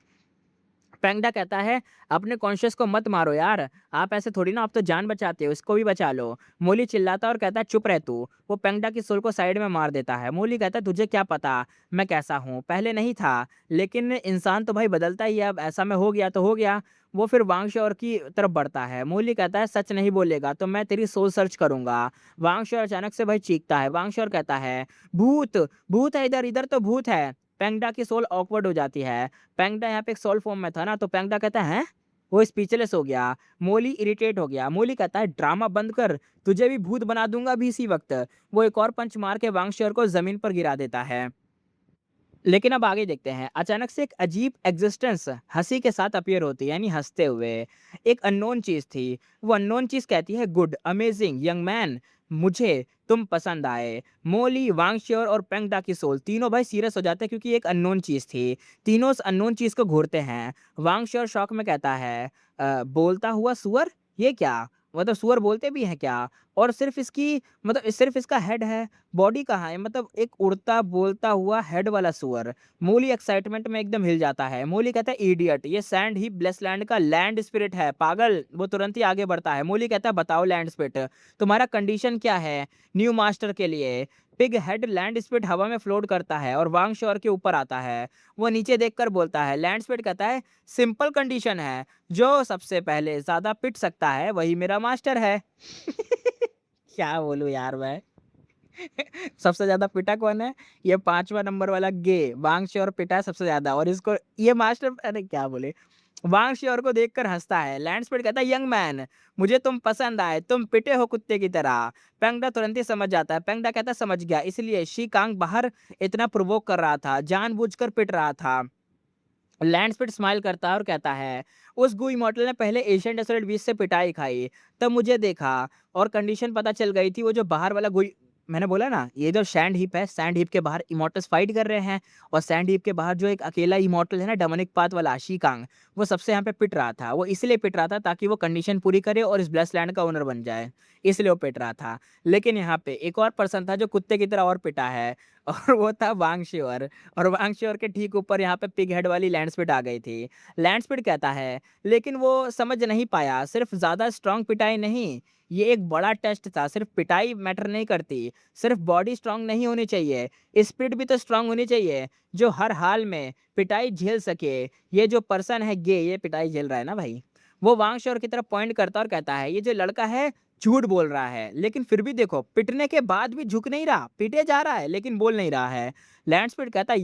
पेंगडा कहता है, "अपने कॉन्शियस को मत मारो यार, आप ऐसे थोड़ी ना, आप तो जान बचाते हो, इसको भी बचा लो।" मोली चिल्लाता है और कहता है, "चुप रह तू।" वो पेंगडा की सोल को साइड में मार देता है। मोली कहता है, "तुझे क्या पता मैं कैसा हूँ? पहले नहीं था, लेकिन इंसान तो भाई बदलता ही है, अब ऐसा मैं हो गया तो हो गया।" वो फिर वांग शॉर की तरफ बढ़ता है। मोली कहता है, "सच नहीं बोलेगा तो मैं तेरी सोल सर्च करूँगा।" वांग शॉर अचानक से भाई चीखता है। वांग शॉर कहता है, "भूत! भूत है इधर, इधर तो भूत है।" पेंगडा की सोल ऑकवर्ड हो जाती है। पेंगडा यहाँ पे एक सोल फॉर्म में था ना, तो पेंगडा कहता है, "हैं?" वो स्पीचलेस हो गया। मोली इरिटेट हो गया। मोली कहता है, "ड्रामा बंद कर, तुझे भी भूत बना दूँगा अभी इसी वक़्त।" वो एक और पंच मार के वांगशेयर को ज़मीन पर गिरा देता है। लेकिन अब आगे देखते हैं। अचानक से एक अजीब एक्जिस्टेंस हँसी के साथ अपीयर होती है, यानी हँसते हुए। एक अननोन चीज़ थी। वो अननोन चीज़ कहती है, "गुड, अमेजिंग, यंग मैन, मुझे तुम पसंद आए।" मोली, वांगश्योर और पेंगडा की सोल तीनों भाई सीरियस हो जाते हैं क्योंकि एक अननोन चीज़ थी। तीनों उस अननोन चीज़ को घूरते हैं। वांगश्योर शॉक में कहता है, "बोलता हुआ सूअर? ये क्या? मतलब सूअर बोलते भी हैं क्या? और सिर्फ़ इसकी मतलब सिर्फ़ इसका हेड है, बॉडी कहाँ है? मतलब एक उड़ता, बोलता हुआ हेड वाला सूअर।" मूली एक्साइटमेंट में एकदम हिल जाता है। मूली कहता है, "इडियट, ये सैंड ही ब्लेसलैंड का लैंड स्पिरिट है, पागल।" वो तुरंत ही आगे बढ़ता है। मूली कहता है, "बताओ लैंड स्पिरिट, तुम्हारा कंडीशन क्या है न्यू मास्टर के लिए?" पिग हेड लैंड स्पिरिट हवा में फ्लोट करता है और वांग शोर के ऊपर आता है। वो नीचे देखकर बोलता है। लैंड स्पिरिट कहता है, "सिंपल कंडीशन है, जो सबसे पहले ज़्यादा पिट सकता है, वही मेरा मास्टर है।" क्या बोलूँ यार मैं? सबसे ज़्यादा पिटा कौन है? ये 5वां नंबर वाला गे, वांगशोर पिटा है सबसे ज़्यादा और इसको ये मास्टर अरे क्या बोले? वांगशोर को देखकर हँसता है। लैंडस्पीड कहता है, "यंग मैन, मुझे तुम पसंद आए, तुम पिटे हो कुत्ते की तरह।" पेंगडा तुरंत ही समझ जाता है। पेंगडा कहता है, "समझ गया, इसलिए शी कांग बाहर इतना प्रोवोक कर रहा था, जानबूझकर पिट रहा था।" लैंडस्पीड स्माइल करता है और कहता है, "उस गू इमॉर्टल ने पहले एशियन डेसर्ट बीच से पिटाई खाई, तब मुझे देखा और कंडीशन पता चल गई थी। वो जो बाहर वाला गुई मैंने बोला ना, ये जो सैंड हीप है, सैंड हीप के बाहर इमॉर्टल्स फाइट कर रहे हैं और सैंड हीप के बाहर जो एक अकेला इमॉर्टल है ना, डोमिनिक पाथ वाला शी-कांग, वो सबसे यहाँ पे पिट रहा था। वो इसलिए पिट रहा था ताकि वो कंडीशन पूरी करे और इस ब्लेस्ड लैंड का ओनर बन जाए, इसलिए वो पिट रहा था। लेकिन यहाँ पे एक और पर्सन था जो कुत्ते की तरह और पिटा है और वो था वांगशियोर। और वांगश्योर के ठीक ऊपर यहाँ पे पिग हेड वाली लैंडस्पीड आ गई थी। लैंडस्पीड कहता है, "लेकिन वो समझ नहीं पाया, सिर्फ ज़्यादा स्ट्रॉन्ग पिटाई नहीं, ये एक बड़ा टेस्ट था। सिर्फ पिटाई मैटर नहीं करती, सिर्फ बॉडी स्ट्रॉन्ग नहीं होनी चाहिए, स्पिरिट भी तो स्ट्रॉन्ग होनी चाहिए, जो हर हाल में पिटाई झेल सके। ये जो पर्सन है गे, ये पिटाई झेल रहा है ना भाई।" वो वांगश्योर की तरफ पॉइंट करता और कहता है, "ये जो लड़का है झूठ बोल रहा है, लेकिन फिर भी देखो, पिटने के बाद भी झुक नहीं रहा, पिटे जा रहा है लेकिन बोल नहीं रहा है।" लैंडस्पीड कहता है,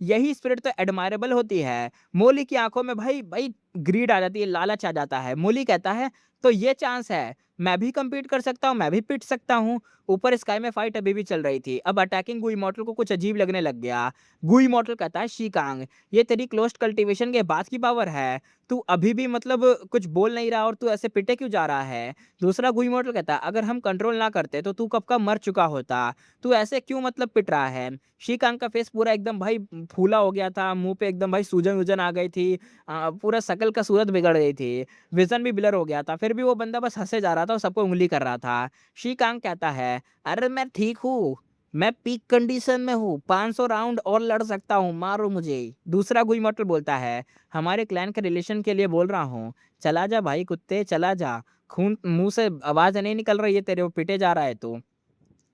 यही स्पिरिट तो एडमायरेबल होती है। मोली की आँखों में भाई भाई ग्रीड आ जाती है, लालच आ जाता है। मोली कहता है, "तो ये चांस है, मैं भी कम्पीट कर सकता हूँ, मैं भी पिट सकता हूँ।" ऊपर स्काई में फाइट अभी भी चल रही थी। अब अटैकिंग गू इमॉर्टल को कुछ अजीब लगने लग गया। गू इमॉर्टल कहता है, "शी-कांग, ये तेरी क्लोज्ड कल्टीवेशन के बाद की पावर है। तू अभी भी मतलब कुछ बोल नहीं रहा और तू ऐसे पिटे क्यों जा रहा है?" दूसरा गू इमॉर्टल कहता है, "अगर हम कंट्रोल ना करते तो तू कब का मर चुका होता। तू ऐसे क्यों मतलब पिट रहा है?" शी-कांग का फेस पूरा एकदम भाई फूला हो गया था, मुँह पे एकदम भाई सूजन-वूजन आ गई थी। पूरा शकल का सूरत बिगड़ गई थी। विज़न भी ब्लर हो गया था। फिर भी वो बंदा बस हँसे जा रहा था और सबको उँगली कर रहा था। शी-कांग कहता है, "अरे मैं ठीक हूँ, मैं पीक कंडीशन में हूँ, 500 राउंड और लड़ सकता हूँ, मारो मुझे।" दूसरा गू इमॉर्टल बोलता है, "हमारे क्लैन के रिलेशन के लिए बोल रहा हूँ, चला जा भाई कुत्ते, चला जा। खून मुँह से आवाज़ नहीं निकल रही है तेरे, वो पिटे जा रहा है तू।"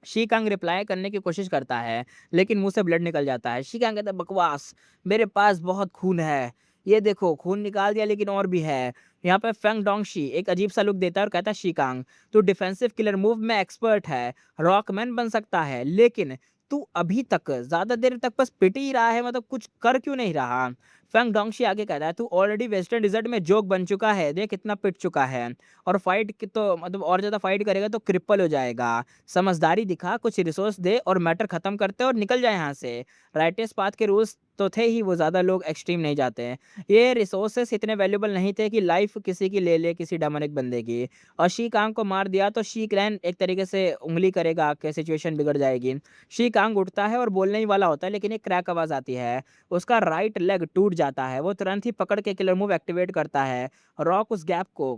शी-कांग रिप्लाई करने की कोशिश करता है, लेकिन मुँह से ब्लड निकल जाता है। शी-कांग कहता है, "बकवास, मेरे पास बहुत खून है। ये देखो खून निकाल दिया लेकिन और भी है।" यहाँ पे फेंग डोंगशी एक अजीब-सा लुक देता है और कहता है, "शी-कांग, तू डिफेंसिव किलर मूव में एक्सपर्ट है, रॉकमैन बन सकता है, लेकिन तू अभी तक ज़्यादा देर तक बस पिट ही रहा है, मतलब कुछ कर क्यों नहीं रहा? फेंग डोंगशी आगे कहता है, तू ऑलरेडी वेस्टर्न डेज़र्ट में जोक बन चुका है, देख कितना पिट चुका है और फाइट की तो मतलब और ज़्यादा फाइट करेगा तो क्रिपल हो जाएगा। समझदारी दिखा, कुछ रिसोर्स दे और मैटर खत्म करते और निकल जाए यहाँ से। राइटेस्ट पाथ के रूल्स तो थे ही, वो ज़्यादा लोग एक्सट्रीम नहीं जाते हैं। ये रिसोर्सेस इतने वैल्यूएबल नहीं थे कि लाइफ किसी की ले ले, किसी डेमोनिक बंदे की। और शी कांग को मार दिया तो शी क्लैन एक तरीके से उँगली करेगा कि सिचुएशन बिगड़ जाएगी। शी कांग उठता है और बोलने ही वाला होता है, लेकिन एक क्रैक आवाज़ आती है। उसका राइट लेग टूट जाता है। वो तुरंत ही पकड़ के किलर मूव एक्टिवेट करता है। रॉक उस गैप को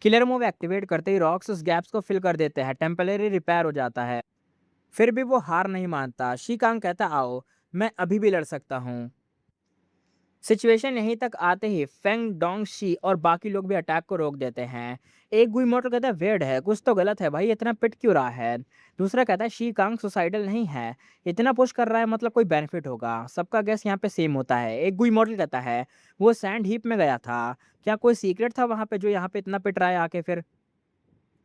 किलर मूव एक्टिवेट करते ही रॉक्स उस गैप्स को फिल कर देते हैं। टेम्परेरी रिपेयर हो जाता है। फिर भी वो हार नहीं मानता। शी कांग कहता, आओ, मैं अभी भी लड़ सकता हूँ। सिचुएशन यहीं तक आते ही फेंग डोंगशी और बाकी लोग भी अटैक को रोक देते हैं। एक गुई मोटर कहता है, वेड है, कुछ तो गलत है भाई, इतना पिट क्यों रहा है? दूसरा कहता है, शी कांग सुसाइडल नहीं है, इतना पुश कर रहा है मतलब कोई बेनिफिट होगा। सबका गैस यहाँ पे सेम होता है। एक गुई मोटर कहता है, वो सैंड हीप में गया था, क्या कोई सीक्रेट था वहां पे जो यहाँ पे इतना पिट रहा है आके? फिर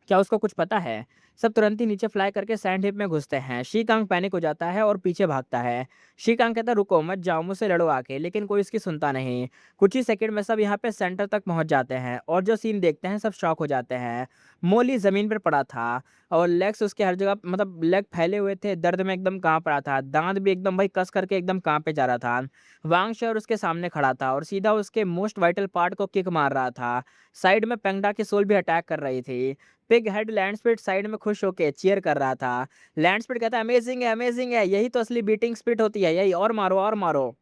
क्या उसको कुछ पता है? सब तुरंत ही नीचे फ्लाई करके सैंड हिप में घुसते हैं। शी कांग पैनिक हो जाता है और पीछे भागता है। शी कांग कहता है, रुको मत जाओ, मुझसे लड़ो आके, लेकिन कोई इसकी सुनता नहीं। कुछ ही सेकंड में सब यहाँ पे सेंटर तक पहुंच जाते हैं और जो सीन देखते हैं सब शॉक हो जाते हैं। मोली जमीन पर पड़ा था और लेग्स उसके हर जगह, मतलब लेग फैले हुए थे, दर्द में एकदम कांप रहा था, दांत भी एकदम भाई कस करके एकदम कांपे जा रहा था। वांग शर उसके सामने खड़ा था और सीधा उसके मोस्ट वाइटल पार्ट को किक मार रहा था। साइड में पेंगडा की सोल भी अटैक कर रही थी। पिग हेड लैंडस्पीड साइड में खुश होके चीयर कर रहा था। लैंडस्पीड कहता है, अमेजिंग है, यही तो असली बीटिंग स्पीड होती है, यही, और मारो और मारो।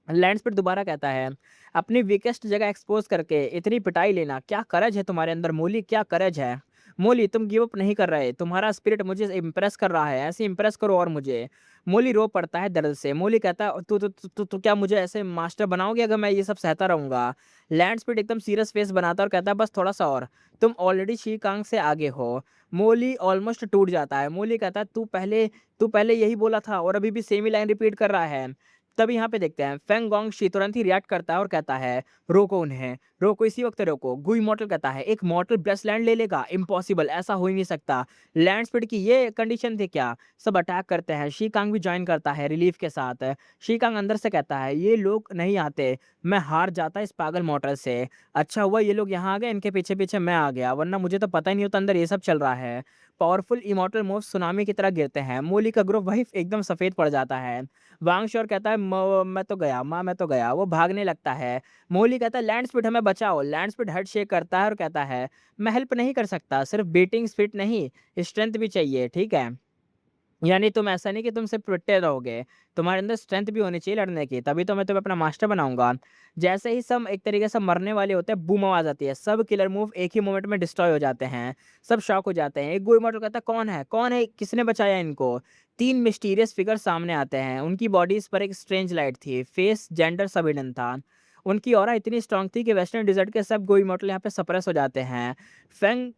लैंडस्पीड दोबारा कहता है, अपनी वीकेस्ट जगह एक्सपोज करके इतनी पिटाई लेना, क्या करज है तुम्हारे अंदर मोली, क्या करज है? मोली, तुम गिव अप नहीं कर रहे, तुम्हारा स्पिरिट मुझे इम्प्रेस कर रहा है, ऐसे इम्प्रेस करो और मुझे। मोली रो पड़ता है दर्द से। मोली कहता है, तू क्या मुझे ऐसे मास्टर बनाओगे अगर मैं ये सब सहता रहूंगा? लैंडस्पीड एकदम सीरियस फेस बनाता है और कहता है, बस थोड़ा सा और, तुम ऑलरेडी शी कांग से आगे हो। मोली ऑलमोस्ट टूट जाता है। मोली कहता है, तू पहले यही बोला था और अभी भी सेम ही लाइन रिपीट कर रहा है। तब यहाँ पे देखते हैं फेंग गोंगशी तुरंत ही रिएक्ट करता है और कहता है, रोको उन्हें, रोको, इसी वक्त रोको। गुई मॉर्टल कहता है, एक मॉर्टल ब्रेस्ट लैंड ले लेगा? इम्पॉसिबल, ऐसा हो ही नहीं सकता। लैंड स्पीड की ये कंडीशन थी क्या? सब अटैक करते हैं। शी कांग भी ज्वाइन करता है रिलीफ के साथ। शी कांग अंदर से कहता है, ये लोग नहीं आते, मैं हार जाता इस पागल मॉर्टल से। अच्छा हुआ ये लोग यहाँ आ गए, इनके पीछे पीछे मैं आ गया, वरना मुझे तो पता ही नहीं होता अंदर ये सब चल रहा है। पावरफुल इमॉर्टल मूव सुनामी की तरह गिरते हैं। मोली का ग्रुप वही एकदम सफेद पड़ जाता है। वांग श्योर कहता है, मैं तो गया माँ, मैं तो गया। वो भागने लगता है। मोली कहता है, लैंड स्पीड हमें बचाओ। लैंड स्पीड हेड शेक करता है और कहता है, मैं हेल्प नहीं कर सकता, सिर्फ बीटिंग स्पीड नहीं, स्ट्रेंथ भी चाहिए, ठीक है? यानी तुम ऐसा नहीं कि तुम सिर्फ पिटते रहोगे, तुम्हारे अंदर स्ट्रेंथ भी होनी चाहिए लड़ने की, तभी तो मैं तुम्हें अपना मास्टर बनाऊंगा। जैसे ही सब एक तरीके से मरने वाले होते हैं, बूम आवाज आती है, सब किलर मूव एक ही मोमेंट में डिस्ट्रॉय हो जाते हैं। सब शॉक हो जाते हैं। एक गोई मॉडल कहता है, कौन है, किसने बचाया इनको? तीन मिस्टीरियस फिगर सामने आते हैं। उनकी बॉडीज पर एक स्ट्रेंज लाइट थी, फेस जेंडर सब हिडन था। उनकी ऑरा इतनी स्ट्रांग थी कि वेस्टर्न डिजर्ट के सब गोई मॉडल यहाँ पे सप्रेस हो जाते हैं। फेंग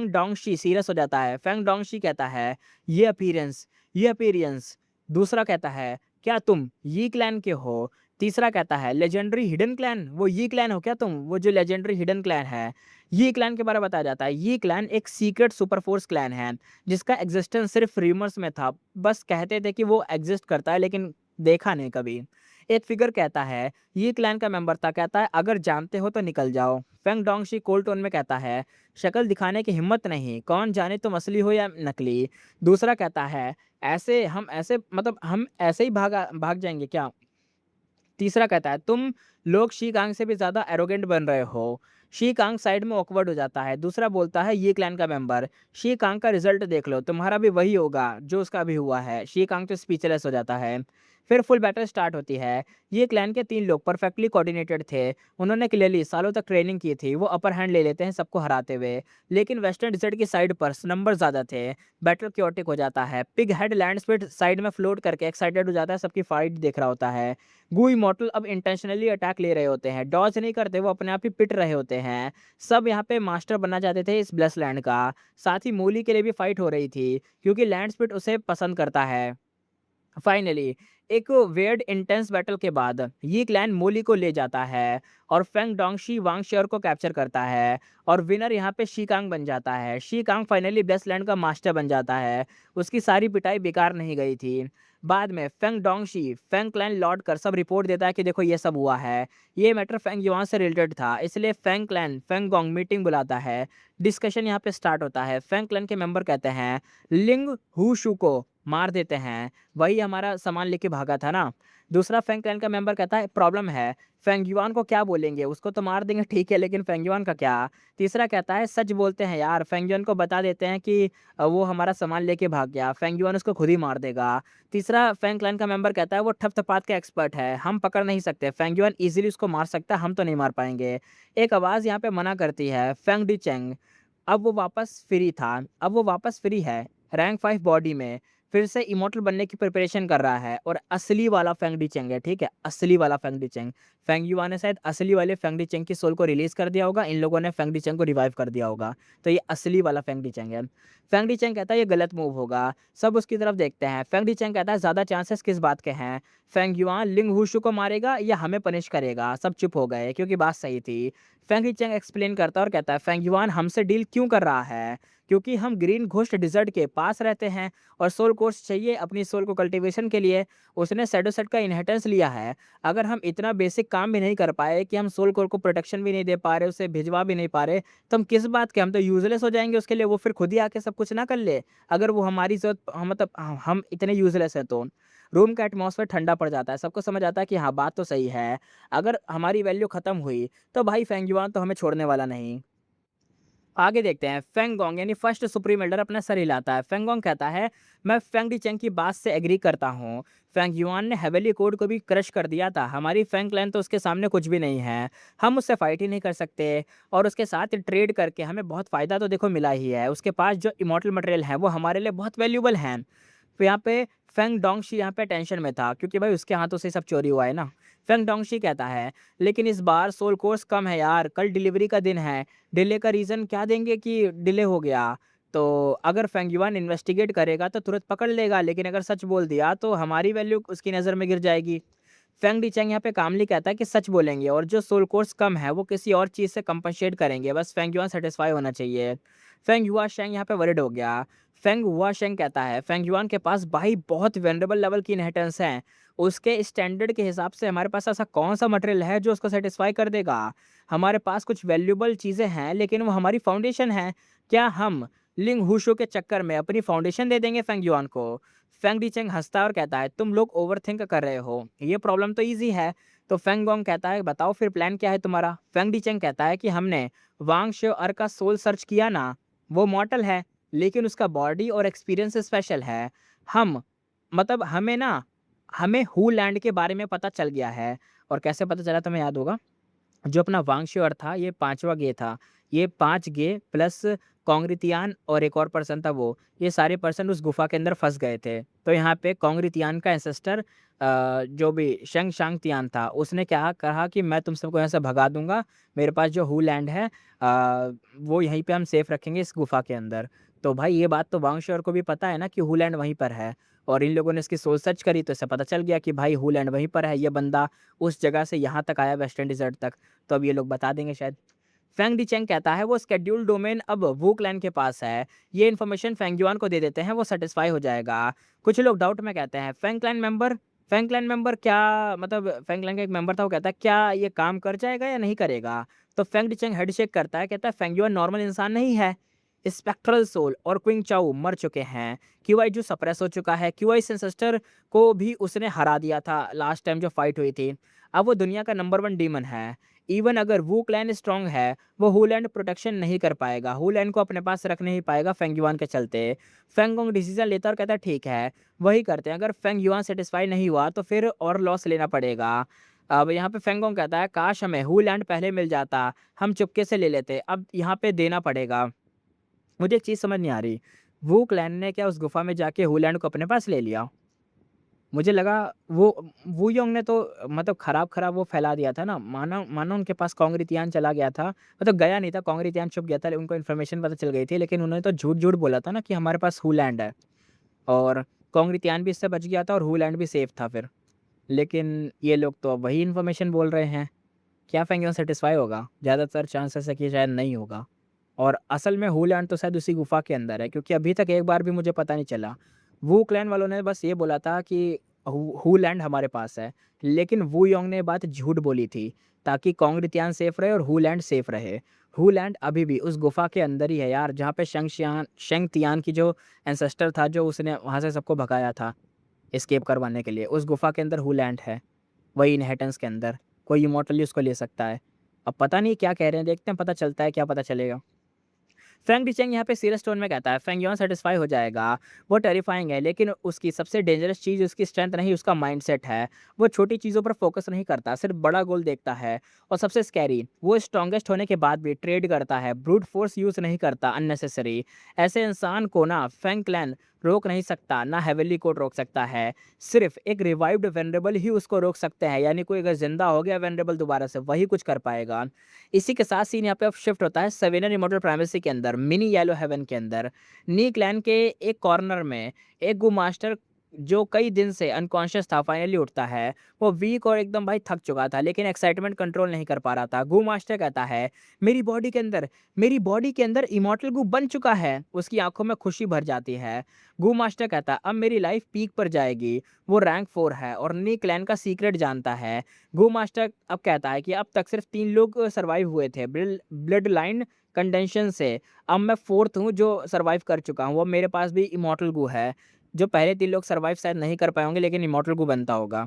डोंगशी सीरियस हो जाता है। फेंग डोंगशी कहता है, ये अपीयरेंस। दूसरा कहता है, क्या तुम यी क्लैन के हो? तीसरा कहता है, लेजेंडरी हिडन क्लैन, वो यी क्लैन हो क्या तुम, वो जो लेजेंडरी हिडन क्लैन है? यी क्लैन के बारे में बताया जाता है। यी क्लैन एक सीक्रेट सुपर फोर्स क्लैन है, जिसका एग्जिस्टेंस सिर्फ रूमर्स में था, बस कहते थे कि वो एग्जिस्ट करता है, लेकिन देखा नहीं कभी। एक फिगर कहता है, ये क्लैन का मेंबर था, कहता है, अगर जानते हो तो निकल जाओ। फेंग डोंगशी कोल्ड टोन में कहता है, शक्ल दिखाने की हिम्मत नहीं, कौन जाने तुम असली हो या नकली। दूसरा कहता है, हम ऐसे ही भाग जाएंगे क्या? तीसरा कहता है, तुम लोग शी कांग से भी ज्यादा एरोगेंट बन रहे हो। शी कांग साइड में ऑकवर्ड हो जाता है। दूसरा बोलता है, ये क्लैन का मेंबर, शी कांग का रिजल्ट देख लो, तुम्हारा भी वही होगा जो उसका भी हुआ है। शी कांग तो स्पीचलेस हो जाता है। फिर फुल बैटल स्टार्ट होती है। ये क्लैन के तीन लोग परफेक्टली कोऑर्डिनेटेड थे। उन्होंने क्लियरली सालों तक ट्रेनिंग की थी। वो अपर हैंड ले लेते हैं सबको हराते हुए, लेकिन वेस्टर्न डिजर्ट की साइड पर नंबर ज्यादा थे। बैटल क्योटिक हो जाता है। Pig head land speed side में फ्लोट करके एक्साइटेड हो जाता है, सबकी फाइट देख रहा होता है। गू इमॉर्टल अब इंटेंशनली अटैक ले रहे होते हैं, डॉज नहीं करते, वो अपने आप ही पिट रहे होते हैं। सब यहाँ पे मास्टर बनना चाहते थे इस ब्लेस लैंड का। साथ ही मोली के लिए भी फाइट हो रही थी, क्योंकि लैंड स्पीड उसे पसंद करता है। फाइनली एक वियर्ड इंटेंस बैटल के बाद ये क्लैन मोली को ले जाता है और फेंग डोंगशी वांगशियर को कैप्चर करता है और विनर यहाँ पे शी कांग बन जाता है। शी कांग फाइनली ब्लेस्ड लैंड का मास्टर बन जाता है। उसकी सारी पिटाई बेकार नहीं गई थी। बाद में फेंग डोंगशी फेंग क्लैन लौट कर सब रिपोर्ट देता है कि देखो ये सब हुआ है, ये मैटर फेंग युआन से रिलेटेड था, इसलिए Feng clan Feng gong meeting बुलाता है। डिस्कशन यहाँ पे स्टार्ट होता है। फेंग क्लैन के मेंबर कहते हैं लिंग हुशु को मार देते हैं, वही हमारा सामान लेके भागा था ना। दूसरा फेंग क्लैन का मेंबर कहता है प्रॉब्लम है, फेंग युआन को क्या बोलेंगे, उसको तो मार देंगे ठीक है, लेकिन फेंग युआन का क्या। तीसरा कहता है सच बोलते हैं यार, फेंग युआन को बता देते हैं कि वो हमारा सामान लेके भाग गया, फेंग युआन उसको खुद ही मार देगा। तीसरा फेंग क्लैन का मेंबर कहता है वो ठप-थपात का एक्सपर्ट है, हम पकड़ नहीं सकते, फेंग युआन इजीली उसको मार सकता है, हम तो नहीं मार पाएंगे। एक आवाज़ यहाँ पे मना करती है, फेंग डीचेंग। अब वो वापस फ्री था, अब वो वापस फ्री है, रैंक 5 बॉडी में फिर से इमॉर्टल बनने की प्रिपरेशन कर रहा है और असली वाला फेंग डीचेंग है, ठीक है? असली वाला फेंग डीचेंग। फेंग युआन ने शायद असली वाले फेंग डीचेंग की सोल को रिलीज़ कर दिया होगा, इन लोगों ने फेंग डीचेंग को रिवाइव कर दिया होगा, तो ये असली वाला फेंग डीचेंग है। फेंग डीचेंग कहता है ये गलत मूव होगा, सब उसकी तरफ देखते हैं। फेंग डीचेंग कहता है ज़्यादा चांसेस किस बात के हैं, फेंग युआन लिंग हुशु को मारेगा या हमें पनिश करेगा। सब चुप हो गए क्योंकि बात सही थी। फेंग डीचेंग एक्सप्लेन करता है और कहता है फेंग युआन हमसे डील क्यों कर रहा है, क्योंकि हम ग्रीन घोस्ट डिजर्ट के पास रहते हैं और सोल कोर्स चाहिए अपनी सोल को कल्टीवेशन के लिए। उसने शैडो सेट का इनहेरिटेंस लिया है। अगर हम इतना बेसिक काम भी नहीं कर पाए कि हम सोल कोर को प्रोटेक्शन भी नहीं दे पा रहे, उसे भिजवा भी नहीं पा रहे, तो हम किस बात के, हम तो यूजलेस हो जाएंगे उसके लिए। वो फिर खुद ही आके सब कुछ ना कर ले, अगर वो हमारी जरूरत मतलब हम इतने यूजलेस हैं तो। रूम का एटमॉस्फेयर ठंडा पड़ जाता है, सबको समझ आता है कि हाँ बात तो सही है, अगर हमारी वैल्यू खत्म हुई तो भाई फेंग युआन तो हमें छोड़ने वाला नहीं। आगे देखते हैं। फेंगोंग यानी फर्स्ट सुप्रीम एल्डर अपना सर हिलाता है। फेंगोंग कहता है मैं फेंग डीचेंग की बात से एग्री करता हूँ। फेंग युआन ने हेवेली कोड को भी क्रश कर दिया था, हमारी फेंग क्लैन तो उसके सामने कुछ भी नहीं है, हम उससे फाइट ही नहीं कर सकते और उसके साथ ट्रेड करके हमें बहुत फ़ायदा तो देखो मिला ही है। उसके पास जो इमॉर्टल मटेरियल है वो हमारे लिए बहुत वैल्यूबल हैं। तो यहाँ पे फेंग डोंगशी यहाँ पे टेंशन में था क्योंकि भाई उसके हाथों से सब चोरी हुआ है ना। फेंग डोंगशी कहता है लेकिन इस बार सोल कोर्स कम है यार, कल डिलीवरी का दिन है, डिले का रीज़न क्या देंगे कि डिले हो गया। तो अगर फेंग युआन इन्वेस्टिगेट करेगा तो तुरंत पकड़ लेगा, लेकिन अगर सच बोल दिया तो हमारी वैल्यू उसकी नज़र में गिर जाएगी। फेंग डीचेंग यहाँ पे कामली कहता है कि सच बोलेंगे और जो सोल कोर्स कम है वो किसी और चीज़ से कंपनसेट करेंगे, बस फेंग युआन सेटिस्फाई होना चाहिए। फेंग हुआ शेंग यहाँ पे वरिड हो गया। फेंग हुआ शेंग कहता है फेंग युआन के पास भाई बहुत वेनरेबल लेवल की इनहेरिटेंस है, उसके स्टैंडर्ड के हिसाब से हमारे पास ऐसा कौन सा मटेरियल है जो उसको सेटिस्फाई कर देगा। हमारे पास कुछ वैल्यूबल चीज़ें हैं लेकिन वो हमारी फाउंडेशन है, क्या हम लिंग हुशो के चक्कर में अपनी फाउंडेशन दे देंगे फेंग युआन को। फेंग डीचेंग हंसता है और कहता है तुम लोग ओवरथिंक कर रहे हो, ये प्रॉब्लम तो ईजी है। तो फेंग गोंग कहता है बताओ फिर प्लान क्या है तुम्हारा। फेंग डीचेंग कहता है कि हमने वांग शिव अर का सोल सर्च किया ना, वो मॉर्टल है लेकिन उसका बॉडी और एक्सपीरियंस स्पेशल है। हम मतलब हमें ना हमें हू लैंड के बारे में पता चल गया है। और कैसे पता चला तुम्हें याद होगा, जो अपना वांगश्योर था ये 5वां गे था। ये 5 गे प्लस कॉन्ग्रितियान और एक और पर्सन था वो, ये सारे पर्सन उस गुफ़ा के अंदर फँस गए थे। तो यहाँ पे कॉन्ग्रितियान का एंसेस्टर जो भी शेंग शांगतियान था, उसने क्या कहा कि मैं तुम सबको यहाँ से भगा दूँगा, मेरे पास जो हू लैंड है वो यहीं पे हम सेफ रखेंगे इस गुफ़ा के अंदर। तो भाई ये बात तो वांगश्योर को भी पता है ना कि हू लैंड वहीं पर है और इन लोगों ने इसकी सोच सर्च करी तो इसे पता चल गया कि भाई हू लैंड वहीं पर है, ये बंदा उस जगह से यहाँ तक आया वेस्टर्न डिज़र्ट तक। तो अब ये लोग बता देंगे शायद। फेंग डीचेंग कहता है वो स्केड्यूल डोमेन अब वू क्लैन के पास है, ये इन्फॉर्मेशन फेंग युआन को दे देते हैं, वो सेटिस्फाई हो जाएगा। कुछ लोग डाउट में कहते हैं फेंग क्लैन मेंबर क्या मतलब फेंग क्लैन का एक मेंबर था, वो कहता है क्या ये काम कर जाएगा या नहीं करेगा। तो फेंग डीचेंग हेड शेक करता है, कहता है फेंग युआन नॉर्मल इंसान नहीं है, स्पेक्ट्रल सोल और क्विंग चाउ मर चुके हैं, क्यूआई जो सप्रेस हो चुका है, क्यूआई सेंसेस्टर को भी उसने हरा दिया था लास्ट टाइम जो फाइट हुई थी। अब वो दुनिया का नंबर 1 डीमन है। इवन अगर वू क्लैन स्ट्रांग है, वो हूलैंड प्रोटेक्शन नहीं कर पाएगा, हूलैंड को अपने पास रख नहीं पाएगा फेंग युआन के चलते। फेंग गोंग डिसीजन लेता और कहता है ठीक है, वही करते हैं, अगर फेंग युआन सेटिस्फाई नहीं हुआ तो फिर और लॉस लेना पड़ेगा। अब यहाँ पे फेंग गोंग कहता है काश हमें हूलैंड पहले मिल जाता, हम चुपके से ले लेते, अब यहाँ पे देना पड़ेगा। मुझे एक चीज़ समझ नहीं आ रही, वू क्लैन ने क्या उस गुफा में जाके हूलैंड को अपने पास ले लिया? मुझे लगा वो वू योंग ने तो मतलब खराब-खराब वो फैला दिया था ना, मानो मानो उनके पास कॉन्ग्रितियान चला गया था, मतलब गया नहीं था, कॉन्ग्रितियान छुप गया था, उनको इन्फॉर्मेशन पता चल गई थी, लेकिन उन्होंने तो झूठ-झूठ बोला था ना कि हमारे पास हूलैंड है और कॉन्ग्रितियान भी इससे बच गया था और हूलैंड भी सेफ था फिर। लेकिन ये लोग तो अब वही इन्फॉर्मेशन बोल रहे हैं। क्या फेंगियोन सैटिस्फाई होगा? ज़्यादातर चांसेस है कि शायद नहीं होगा। और असल में हूलैंड तो शायद उसी गुफ़ा के अंदर है, क्योंकि अभी तक एक बार भी मुझे पता नहीं चला। वू क्लैन वालों ने बस ये बोला था कि हूलैंड हमारे पास है, लेकिन वू योंग ने ये बात झूठ बोली थी ताकि कॉन्ग सेफ रहे और हूलैंड सेफ रहे। हूलैंड अभी भी उस गुफ़ा के अंदर ही है यार, जहाँ पे शेंग तियान की जो एंसेस्टर था, जो उसने वहाँ से सबको भगाया था एस्केप करवाने के लिए, उस गुफ़ा के अंदर हूलैंड है। वही इनहेरिटेंस के अंदर, कोई इमॉर्टली उसको ले सकता है। अब पता नहीं क्या कह रहे हैं, देखते हैं पता चलता है, क्या पता चलेगा। फेंग डीचेंग यहाँ पे सीरियस टोन में कहता है, फेंग सैटिस्फाई हो जाएगा। वो टेरिफाइंग है, लेकिन उसकी सबसे डेंजरस चीज़ उसकी स्ट्रेंथ नहीं, उसका माइंडसेट है। वो छोटी चीज़ों पर फोकस नहीं करता, सिर्फ बड़ा गोल देखता है। और सबसे स्कैरी, वो स्ट्रॉन्गेस्ट होने के बाद भी ट्रेड करता है, ब्रूट फोर्स यूज़ नहीं करता अननेसेसरी। ऐसे इंसान को ना फेंग क्लैन रोक नहीं सकता, ना हेवनली कोड रोक सकता है। सिर्फ एक रिवाइव्ड वेनरेबल ही उसको रोक सकते हैं, यानी कोई अगर जिंदा हो गया वेनरेबल दोबारा से, वही कुछ कर पाएगा। इसी के साथ सीन यहाँ पे अब शिफ्ट होता है सेवेनर इमॉर्टल प्राइमेसी के अंदर, मिनी येलो हेवन के अंदर। नी क्लैन के एक कॉर्नर में एक गू मास्टर जो कई दिन से अनकॉन्शियस था, फाइनली उठता है। वो वीक और एकदम भाई थक चुका था, लेकिन एक्साइटमेंट कंट्रोल नहीं कर पा रहा था। गू मास्टर कहता है, मेरी बॉडी के अंदर मेरी बॉडी के अंदर इमॉर्टल गू बन चुका है। उसकी आंखों में खुशी भर जाती है। गू मास्टर कहता है, अब मेरी लाइफ पीक पर जाएगी। वो रैंक 4 है और नी क्लैन का सीक्रेट जानता है। गो मास्टर अब कहता है कि अब तक सिर्फ 3 लोग सर्वाइव हुए थे ब्लड लाइन कंडेंशन से। अब मैं 4th हूँ जो सर्वाइव कर चुका हूँ। अब मेरे पास भी इमॉर्टल गू है। जो पहले 3 लोग सर्वाइव शायद नहीं कर पाए होंगे, लेकिन इमॉर्टल गू बनता होगा।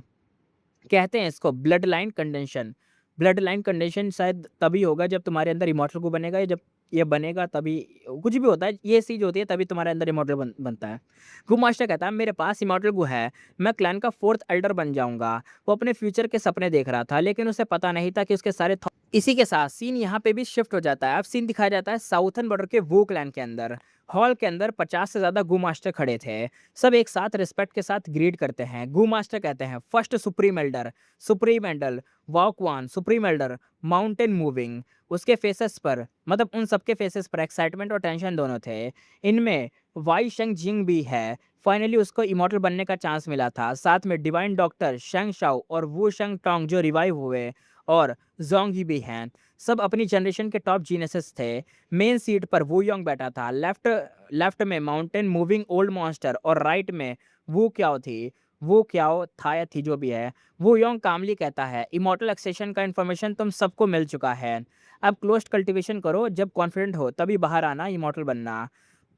कहते हैं इसको ब्लड लाइन कंडेंशन। ब्लड लाइन कंडेंशन शायद तभी होगा जब तुम्हारे अंदर इमॉर्टल गू बनेगा, या जब ये बनेगा तभी कुछ भी होता है, ये चीज़ होती है तभी तुम्हारे अंदर इमॉर्टल बनता है। गू मास्टर कहता है, मेरे पास इमॉर्टल गू है, मैं क्लैन का 4th एल्डर बन जाऊंगा। वो अपने फ्यूचर के सपने देख रहा था, लेकिन उसे पता नहीं था कि उसके सारे इसी के साथ सीन यहाँ पे भी शिफ्ट हो जाता है। अब सीन दिखाया जाता है साउथर्न बॉर्डर के वो क्लैन के अंदर। हॉल के अंदर 50 से ज़्यादा गू मास्टर खड़े थे। सब एक साथ रिस्पेक्ट के साथ ग्रीड करते हैं। गू मास्टर कहते हैं, first supreme elder, supreme elder वॉकवान, सुप्रीम एल्डर माउंटेन मूविंग। उसके फेसेस पर, मतलब उन सबके फेसेस पर एक्साइटमेंट और टेंशन दोनों थे। इनमें वाई शेंग जिंग भी है। फाइनली उसको इमॉर्टल बनने का चांस मिला था। साथ में डिवाइन डॉक्टर शेंग शाओ और वू शेंग टोंग जो रिवाइव हुए, और जोंग ही भी हैं। सब अपनी जनरेशन के टॉप जीनियसेस थे। मेन सीट पर वू योंग बैठा था। लेफ्ट लेफ्ट में माउंटेन मूविंग ओल्ड मॉन्स्टर, और राइट में वू क्याओ थी। वो क्याओ था या थी जो भी है। वो योंग कामली कहता है, इमॉर्टल एक्सेशन का इन्फॉर्मेशन तुम सबको मिल चुका है। अब क्लोज्ड कल्टीवेशन करो, जब कॉन्फिडेंट हो तभी बाहर आना, इमॉर्टल बनना।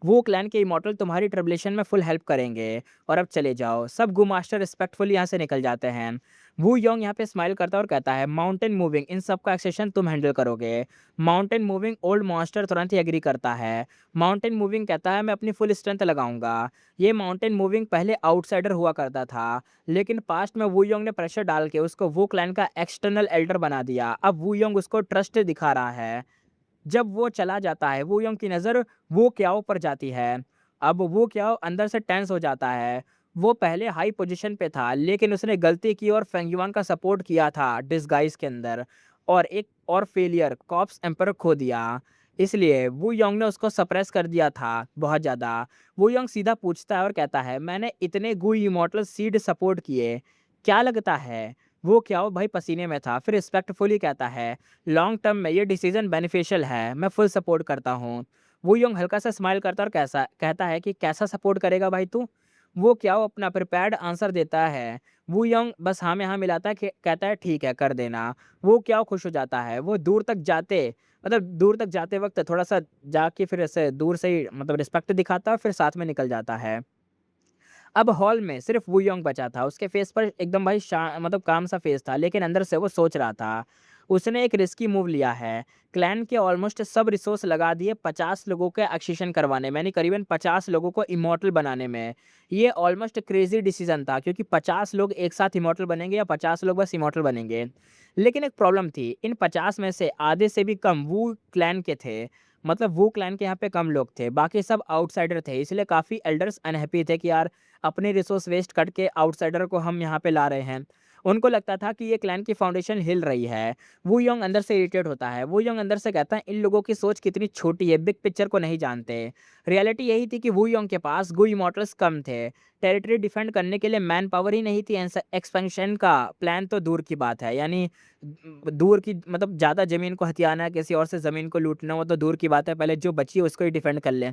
वो क्लैन के इमॉर्टल तुम्हारी ट्रिबुलेशन में फुल हेल्प करेंगे। और अब चले जाओ। सब गू मास्टर रिस्पेक्टफुली यहाँ से निकल जाते हैं। वू योंग यहाँ पे स्माइल करता है और कहता है, माउंटेन मूविंग, इन सब का एक्सेशन तुम हैंडल करोगे। माउंटेन मूविंग ओल्ड मॉन्स्टर तुरंत ही एग्री करता है। माउंटेन मूविंग कहता है, मैं अपनी फुल स्ट्रेंथ लगाऊंगा। ये माउंटेन मूविंग पहले आउटसाइडर हुआ करता था, लेकिन पास्ट में वू योंग ने प्रेशर डाल के उसको वू क्लैन का एक्सटर्नल एल्डर बना दिया। अब वू योंग उसको ट्रस्ट दिखा रहा है। जब वो चला जाता है, वू योंग की नज़र वो क्याओ पर जाती है। अब वो क्याओ अंदर से टेंस हो जाता है। वो पहले हाई पोजीशन पे था, लेकिन उसने गलती की और फेंगयुआन का सपोर्ट किया था डिस्गाइज के अंदर, और एक और फेलियर कॉप्स एम्पर खो दिया। इसलिए वू योंग ने उसको सप्रेस कर दिया था बहुत ज़्यादा। वू योंग सीधा पूछता है और कहता है, मैंने इतने गु इमॉर्टल सीड सपोर्ट किए, क्या लगता है? वो क्याओ भाई पसीने में था, फिर रिस्पेक्टफुली कहता है, लॉन्ग टर्म में ये डिसीजन बेनिफिशियल है, मैं फुल सपोर्ट करता हूँ। वो योंग हल्का सा स्माइल करता और कैसा कहता है कि कैसा सपोर्ट करेगा भाई तू? वो क्या वो अपना प्रिपेयर्ड आंसर देता है। वो योंग बस हाँ में हाँ मिलाता है, कहता है ठीक है कर देना। वो क्या खुश हो जाता है। वो दूर तक जाते, मतलब दूर तक जाते वक्त थोड़ा सा जाके फिर ऐसे दूर से ही मतलब रिस्पेक्ट दिखाता है, फिर साथ में निकल जाता है। अब हॉल में सिर्फ वू योंग बचा था। उसके फेस पर एकदम भाई मतलब काम सा फेस था, लेकिन अंदर से वो सोच रहा था। उसने एक रिस्की मूव लिया है। क्लैन के ऑलमोस्ट सब रिसोर्स लगा दिए 50 लोगों के एक्सेशन करवाने में, यानी करीबन 50 लोगों को इमॉर्टल बनाने में। ये ऑलमोस्ट क्रेजी डिसीजन था, क्योंकि 50 लोग एक साथ इमॉर्टल बनेंगे या 50 लोग बस इमॉर्टल बनेंगे। लेकिन एक प्रॉब्लम थी, इन 50 में से आधे से भी कम वू क्लैन के थे। मतलब वो क्लैन के यहाँ पे कम लोग थे, बाकी सब आउटसाइडर थे। इसलिए काफ़ी एल्डर्स अनहैप्पी थे कि यार अपने रिसोर्स वेस्ट करके आउटसाइडर को हम यहाँ पे ला रहे हैं। उनको लगता था कि ये क्लैन की फाउंडेशन हिल रही है। वू योंग अंदर से इरिटेट होता है। वू योंग अंदर से कहता है, इन लोगों की सोच कितनी छोटी है, बिग पिक्चर को नहीं जानते। रियलिटी यही थी कि वू योंग के पास गु इमॉर्टल्स कम थे। टेरिटरी डिफेंड करने के लिए मैन पावर ही नहीं थी, एक्सपेंशन का प्लान तो दूर की बात है। यानी दूर की मतलब ज़्यादा ज़मीन को हथियाना, किसी और से ज़मीन को लूटना, वो तो दूर की बात है, पहले जो बची है उसको ही डिफेंड कर लें।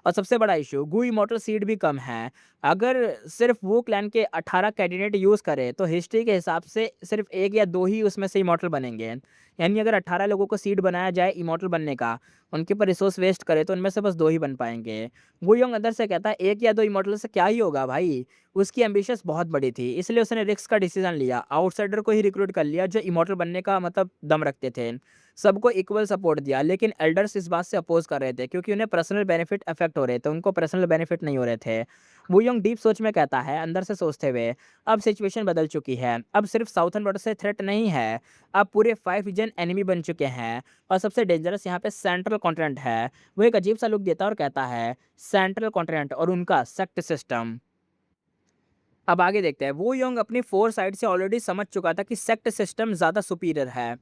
और सबसे बड़ा इश्यू, गू इमॉर्टल सीड भी कम है। अगर सिर्फ वो क्लैन के 18 कैंडिडेट यूज़ करें तो हिस्ट्री के हिसाब से सिर्फ 1 या 2 ही उसमें से इमॉर्टल बनेंगे। यानी अगर 18 लोगों को सीड बनाया जाए इमॉर्टल बनने का, उनके ऊपर रिसोर्स वेस्ट करें तो उनमें से बस 2 ही बन पाएँगे। वू यंग अंदर से कहता है 1 या 2 इमॉर्टल से क्या ही होगा भाई? उसकी एम्बिशंस बहुत बड़ी थी, इसलिए उसने रिस्क का डिसीज़न लिया। आउटसाइडर को ही रिक्रूट कर लिया जो इमॉर्टल बनने का मतलब दम रखते थे। सबको इक्वल सपोर्ट दिया, लेकिन एल्डर्स इस बात से अपोज़ कर रहे थे क्योंकि उन्हें पर्सनल बेनिफिट अफेक्ट हो रहे थे, उनको पर्सनल बेनिफिट नहीं हो रहे थे। वू यंग डीप सोच में कहता है, अंदर से सोचते हुए, अब सिचुएशन बदल चुकी है। अब सिर्फ साउथर्न बॉर्डर से थ्रेट नहीं है, अब पूरे 5 रीजन एनिमी बन चुके हैं और सबसे डेंजरस यहाँ पे सेंट्रल कॉन्टिनेंट है। वो एक अजीब सा लुक देता है और कहता है, सेंट्रल कॉन्टिनेंट और उनका सेक्ट सिस्टम। अब आगे देखते हैं। वो योंग अपनी फोर साइड से ऑलरेडी समझ चुका था कि सेक्ट सिस्टम ज़्यादा सुपीरियर है,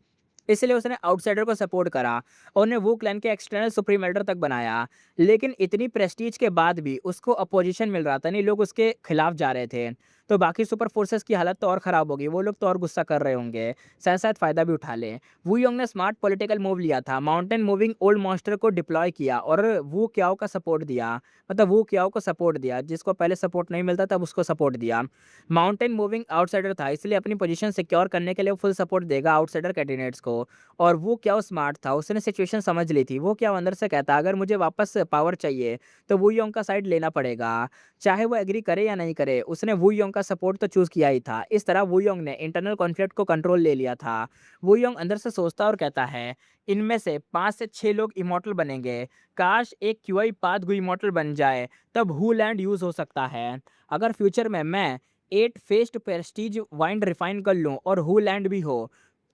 इसलिए उसने आउटसाइडर को सपोर्ट करा और उन्हें वो क्लैन के एक्सटर्नल सुप्रीम एल्डर तक बनाया। लेकिन इतनी प्रेस्टीज के बाद भी उसको अपोजिशन मिल रहा था, नहीं लोग उसके खिलाफ जा रहे थे। तो बाकी सुपर फोर्सेस की हालत तो और ख़राब होगी, वो लोग तो और गुस्सा कर रहे होंगे, शायद फ़ायदा भी उठा लें। वू योंग ने स्मार्ट पॉलिटिकल मूव लिया था, माउंटेन मूविंग ओल्ड मॉन्स्टर को डिप्लॉय किया और वू क्याओ का सपोर्ट दिया। मतलब वू क्याओ को सपोर्ट दिया, जिसको पहले सपोर्ट नहीं मिलता तब उसको सपोर्ट दिया। माउंटेन मूविंग आउटसाइडर था, इसलिए अपनी पोजीशन सिक्योर करने के लिए वो फुल सपोर्ट देगा आउटसाइडर कैंडिडेट्स को। और वो क्या स्मार्ट था, उसने सिचुएशन समझ ली थी। वो क्या अंदर से कहता अगर मुझे वापस पावर चाहिए तो वू योंग का साइड लेना पड़ेगा, चाहे वो एग्री करे या नहीं करे। उसने वू योंग का सपोर्ट तो चूज किया ही था। इस तरह वू योंग ने इंटरनल कॉन्फ्लिक्ट को कंट्रोल ले लिया था। वू योंग अंदर से सोचता और कहता है, इनमें से 5 से 6 लोग इमॉर्टल बनेंगे। काश एक क्यूआई पाथ गो इमॉर्टल बन जाए, तब हू लैंड यूज हो सकता है। अगर फ्यूचर में मैं 8 फेस्ड प्रेस्टीज वाइंड रिफाइन कर लूं और हू लैंड भी हो,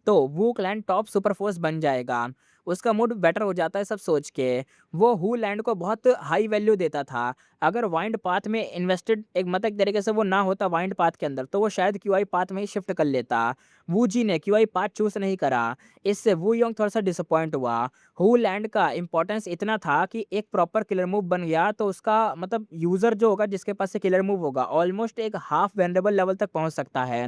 तो वो क्लैन टॉप सुपर फोर्स बन जाएगा। उसका मूड बेटर हो जाता है सब सोच के। वो हू लैंड को बहुत हाई वैल्यू देता था। अगर वाइंड पाथ में इन्वेस्टेड एक मतलब एक तरीके से वो ना होता वाइंड पाथ के अंदर, तो वो शायद क्यूआई पाथ में ही शिफ्ट कर लेता। वू जी ने क्यूआई पाथ चूज नहीं करा, इससे वू योंग थोड़ा सा डिसअपॉइंट हुआ। हू लैंड का इंपॉर्टेंस इतना था कि एक प्रॉपर किलर मूव बन गया तो उसका मतलब यूजर जो होगा जिसके पास से किलर मूव होगा ऑलमोस्ट एक हाफ वेनरेबल लेवल तक पहुंच सकता है।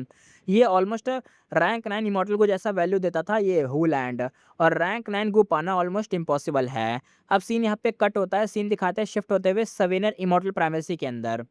ये ऑलमोस्ट रैंक 9 इमॉर्टल को जैसा वैल्यू देता था ये हूलैंड, और रैंक 9 को पाना ऑलमोस्ट इम्पॉसिबल है। अब सीन यहाँ पे कट होता है, सीन दिखाते हैं शिफ्ट होते हुए सवेनर इमॉर्टल प्राइमेसी के अंदर।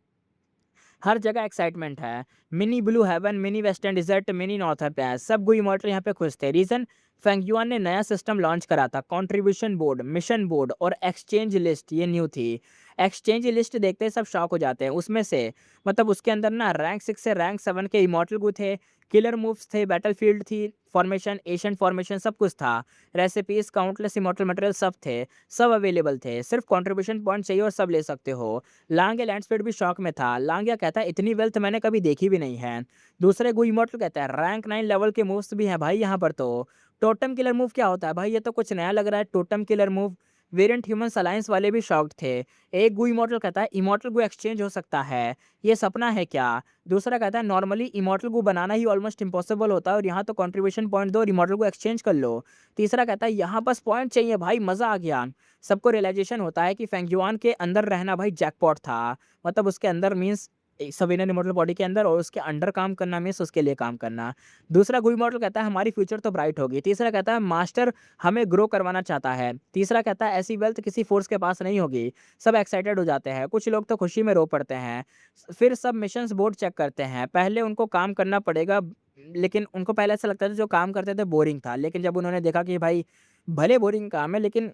हर जगह एक्साइटमेंट है। Mini blue heaven, mini western desert, mini northern place, सब गो इमॉर्टल यहाँ पे खुश थे। रीजन, फेंगयुआन ने नया सिस्टम लॉन्च करा था, कंट्रीब्यूशन बोर्ड, मिशन बोर्ड और एक्सचेंज लिस्ट, ये न्यू थी। एक्सचेंज लिस्ट देखते ही सब शॉक हो जाते हैं। उसमें से मतलब उसके अंदर ना रैंक 6 से रैंक 7 के इमॉर्टल गो थे, किलर मूव्स थे, बैटलफील्ड थी, फॉर्मेशन, एशियन फॉर्मेशन, सब कुछ था। रेसिपीज, काउंटलेस इमॉर्टल मटेरियल सब थे, सब अवेलेबल थे। सिर्फ कंट्रीब्यूशन पॉइंट चाहिए और सब ले सकते हो। लांगे लैंडस्पीड भी शॉक में था। लांगिया कहता है इतनी वेल्थ मैंने कभी देखी भी नहीं है। दूसरे गु इमॉर्टल कहता है रैंक 9 लेवल के मूव्स भी हैं भाई यहाँ पर तो। टोटम किलर मूव क्या होता है भाई, ये तो कुछ नया लग रहा है totem killer move. Variant humans alliance वाले भी शॉक्ड थे। एक गु इमॉर्टल कहता है इमॉर्टल गु एक्सचेंज हो सकता है, ये सपना है क्या? दूसरा कहता है नॉर्मली इमॉर्टल गु बनाना ही ऑलमोस्ट इम्पॉसिबल होता है और यहाँ तो कंट्रीब्यूशन पॉइंट दो और इमॉर्टल को एक्सचेंज कर लो। तीसरा कहता है यहाँ बस पॉइंट चाहिए भाई, मजा आ गया। सबको रियलाइजेशन होता है कि फेंगयुआन के अंदर रहना भाई जैकपॉट था। मतलब उसके अंदर मीन्स सवीना इमॉर्टल बॉडी के अंदर, और उसके अंडर काम करना मीन्स उसके लिए काम करना। दूसरा गु इमॉर्टल कहता है हमारी फ्यूचर तो ब्राइट होगी। तीसरा कहता है मास्टर हमें ग्रो करवाना चाहता है। तीसरा कहता है ऐसी वेल्थ किसी फोर्स के पास नहीं होगी। सब एक्साइटेड हो जाते हैं, कुछ लोग तो खुशी में रो पड़ते हैं। फिर सब मिशंस बोर्ड चेक करते हैं। पहले उनको काम करना पड़ेगा, लेकिन उनको पहले ऐसा लगता था जो काम करते थे बोरिंग था, लेकिन जब उन्होंने देखा कि भाई भले बोरिंग काम है लेकिन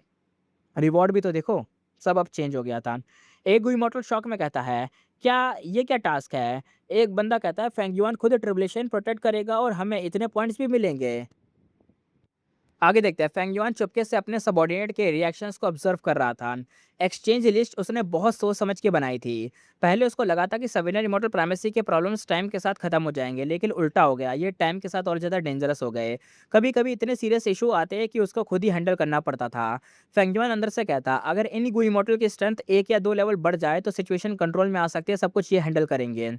रिवॉर्ड भी तो देखो, सब अब चेंज हो गया था। एक गु इमॉर्टल शॉक में कहता है, क्या ये क्या टास्क है? एक बंदा कहता है फेंगयुआन खुद ट्रिब्यूलेशन प्रोटेक्ट करेगा और हमें इतने पॉइंट्स भी मिलेंगे। आगे देखते हैं। फेंगयुआन चुपके से अपने सबॉर्डिनेट के रिएक्शंस को ऑब्जर्व कर रहा था। एक्सचेंज लिस्ट उसने बहुत सोच समझ के बनाई थी। पहले उसको लगा था कि सवेनियर इमॉर्टल प्राइमेसी के प्रॉब्लम्स टाइम के साथ खत्म हो जाएंगे, लेकिन उल्टा हो गया, ये टाइम के साथ और ज़्यादा डेंजरस हो गए। कभी कभी इतने सीरियस इशू आते हैं कि उसको खुद ही हैंडल करना पड़ता था। फेंगयुआन अंदर से कहता अगर इन गु इमॉर्टल की स्ट्रेंथ 1 या 2 लेवल बढ़ जाए तो सिचुएशन कंट्रोल में आ सकती है, सब कुछ ये हैंडल करेंगे।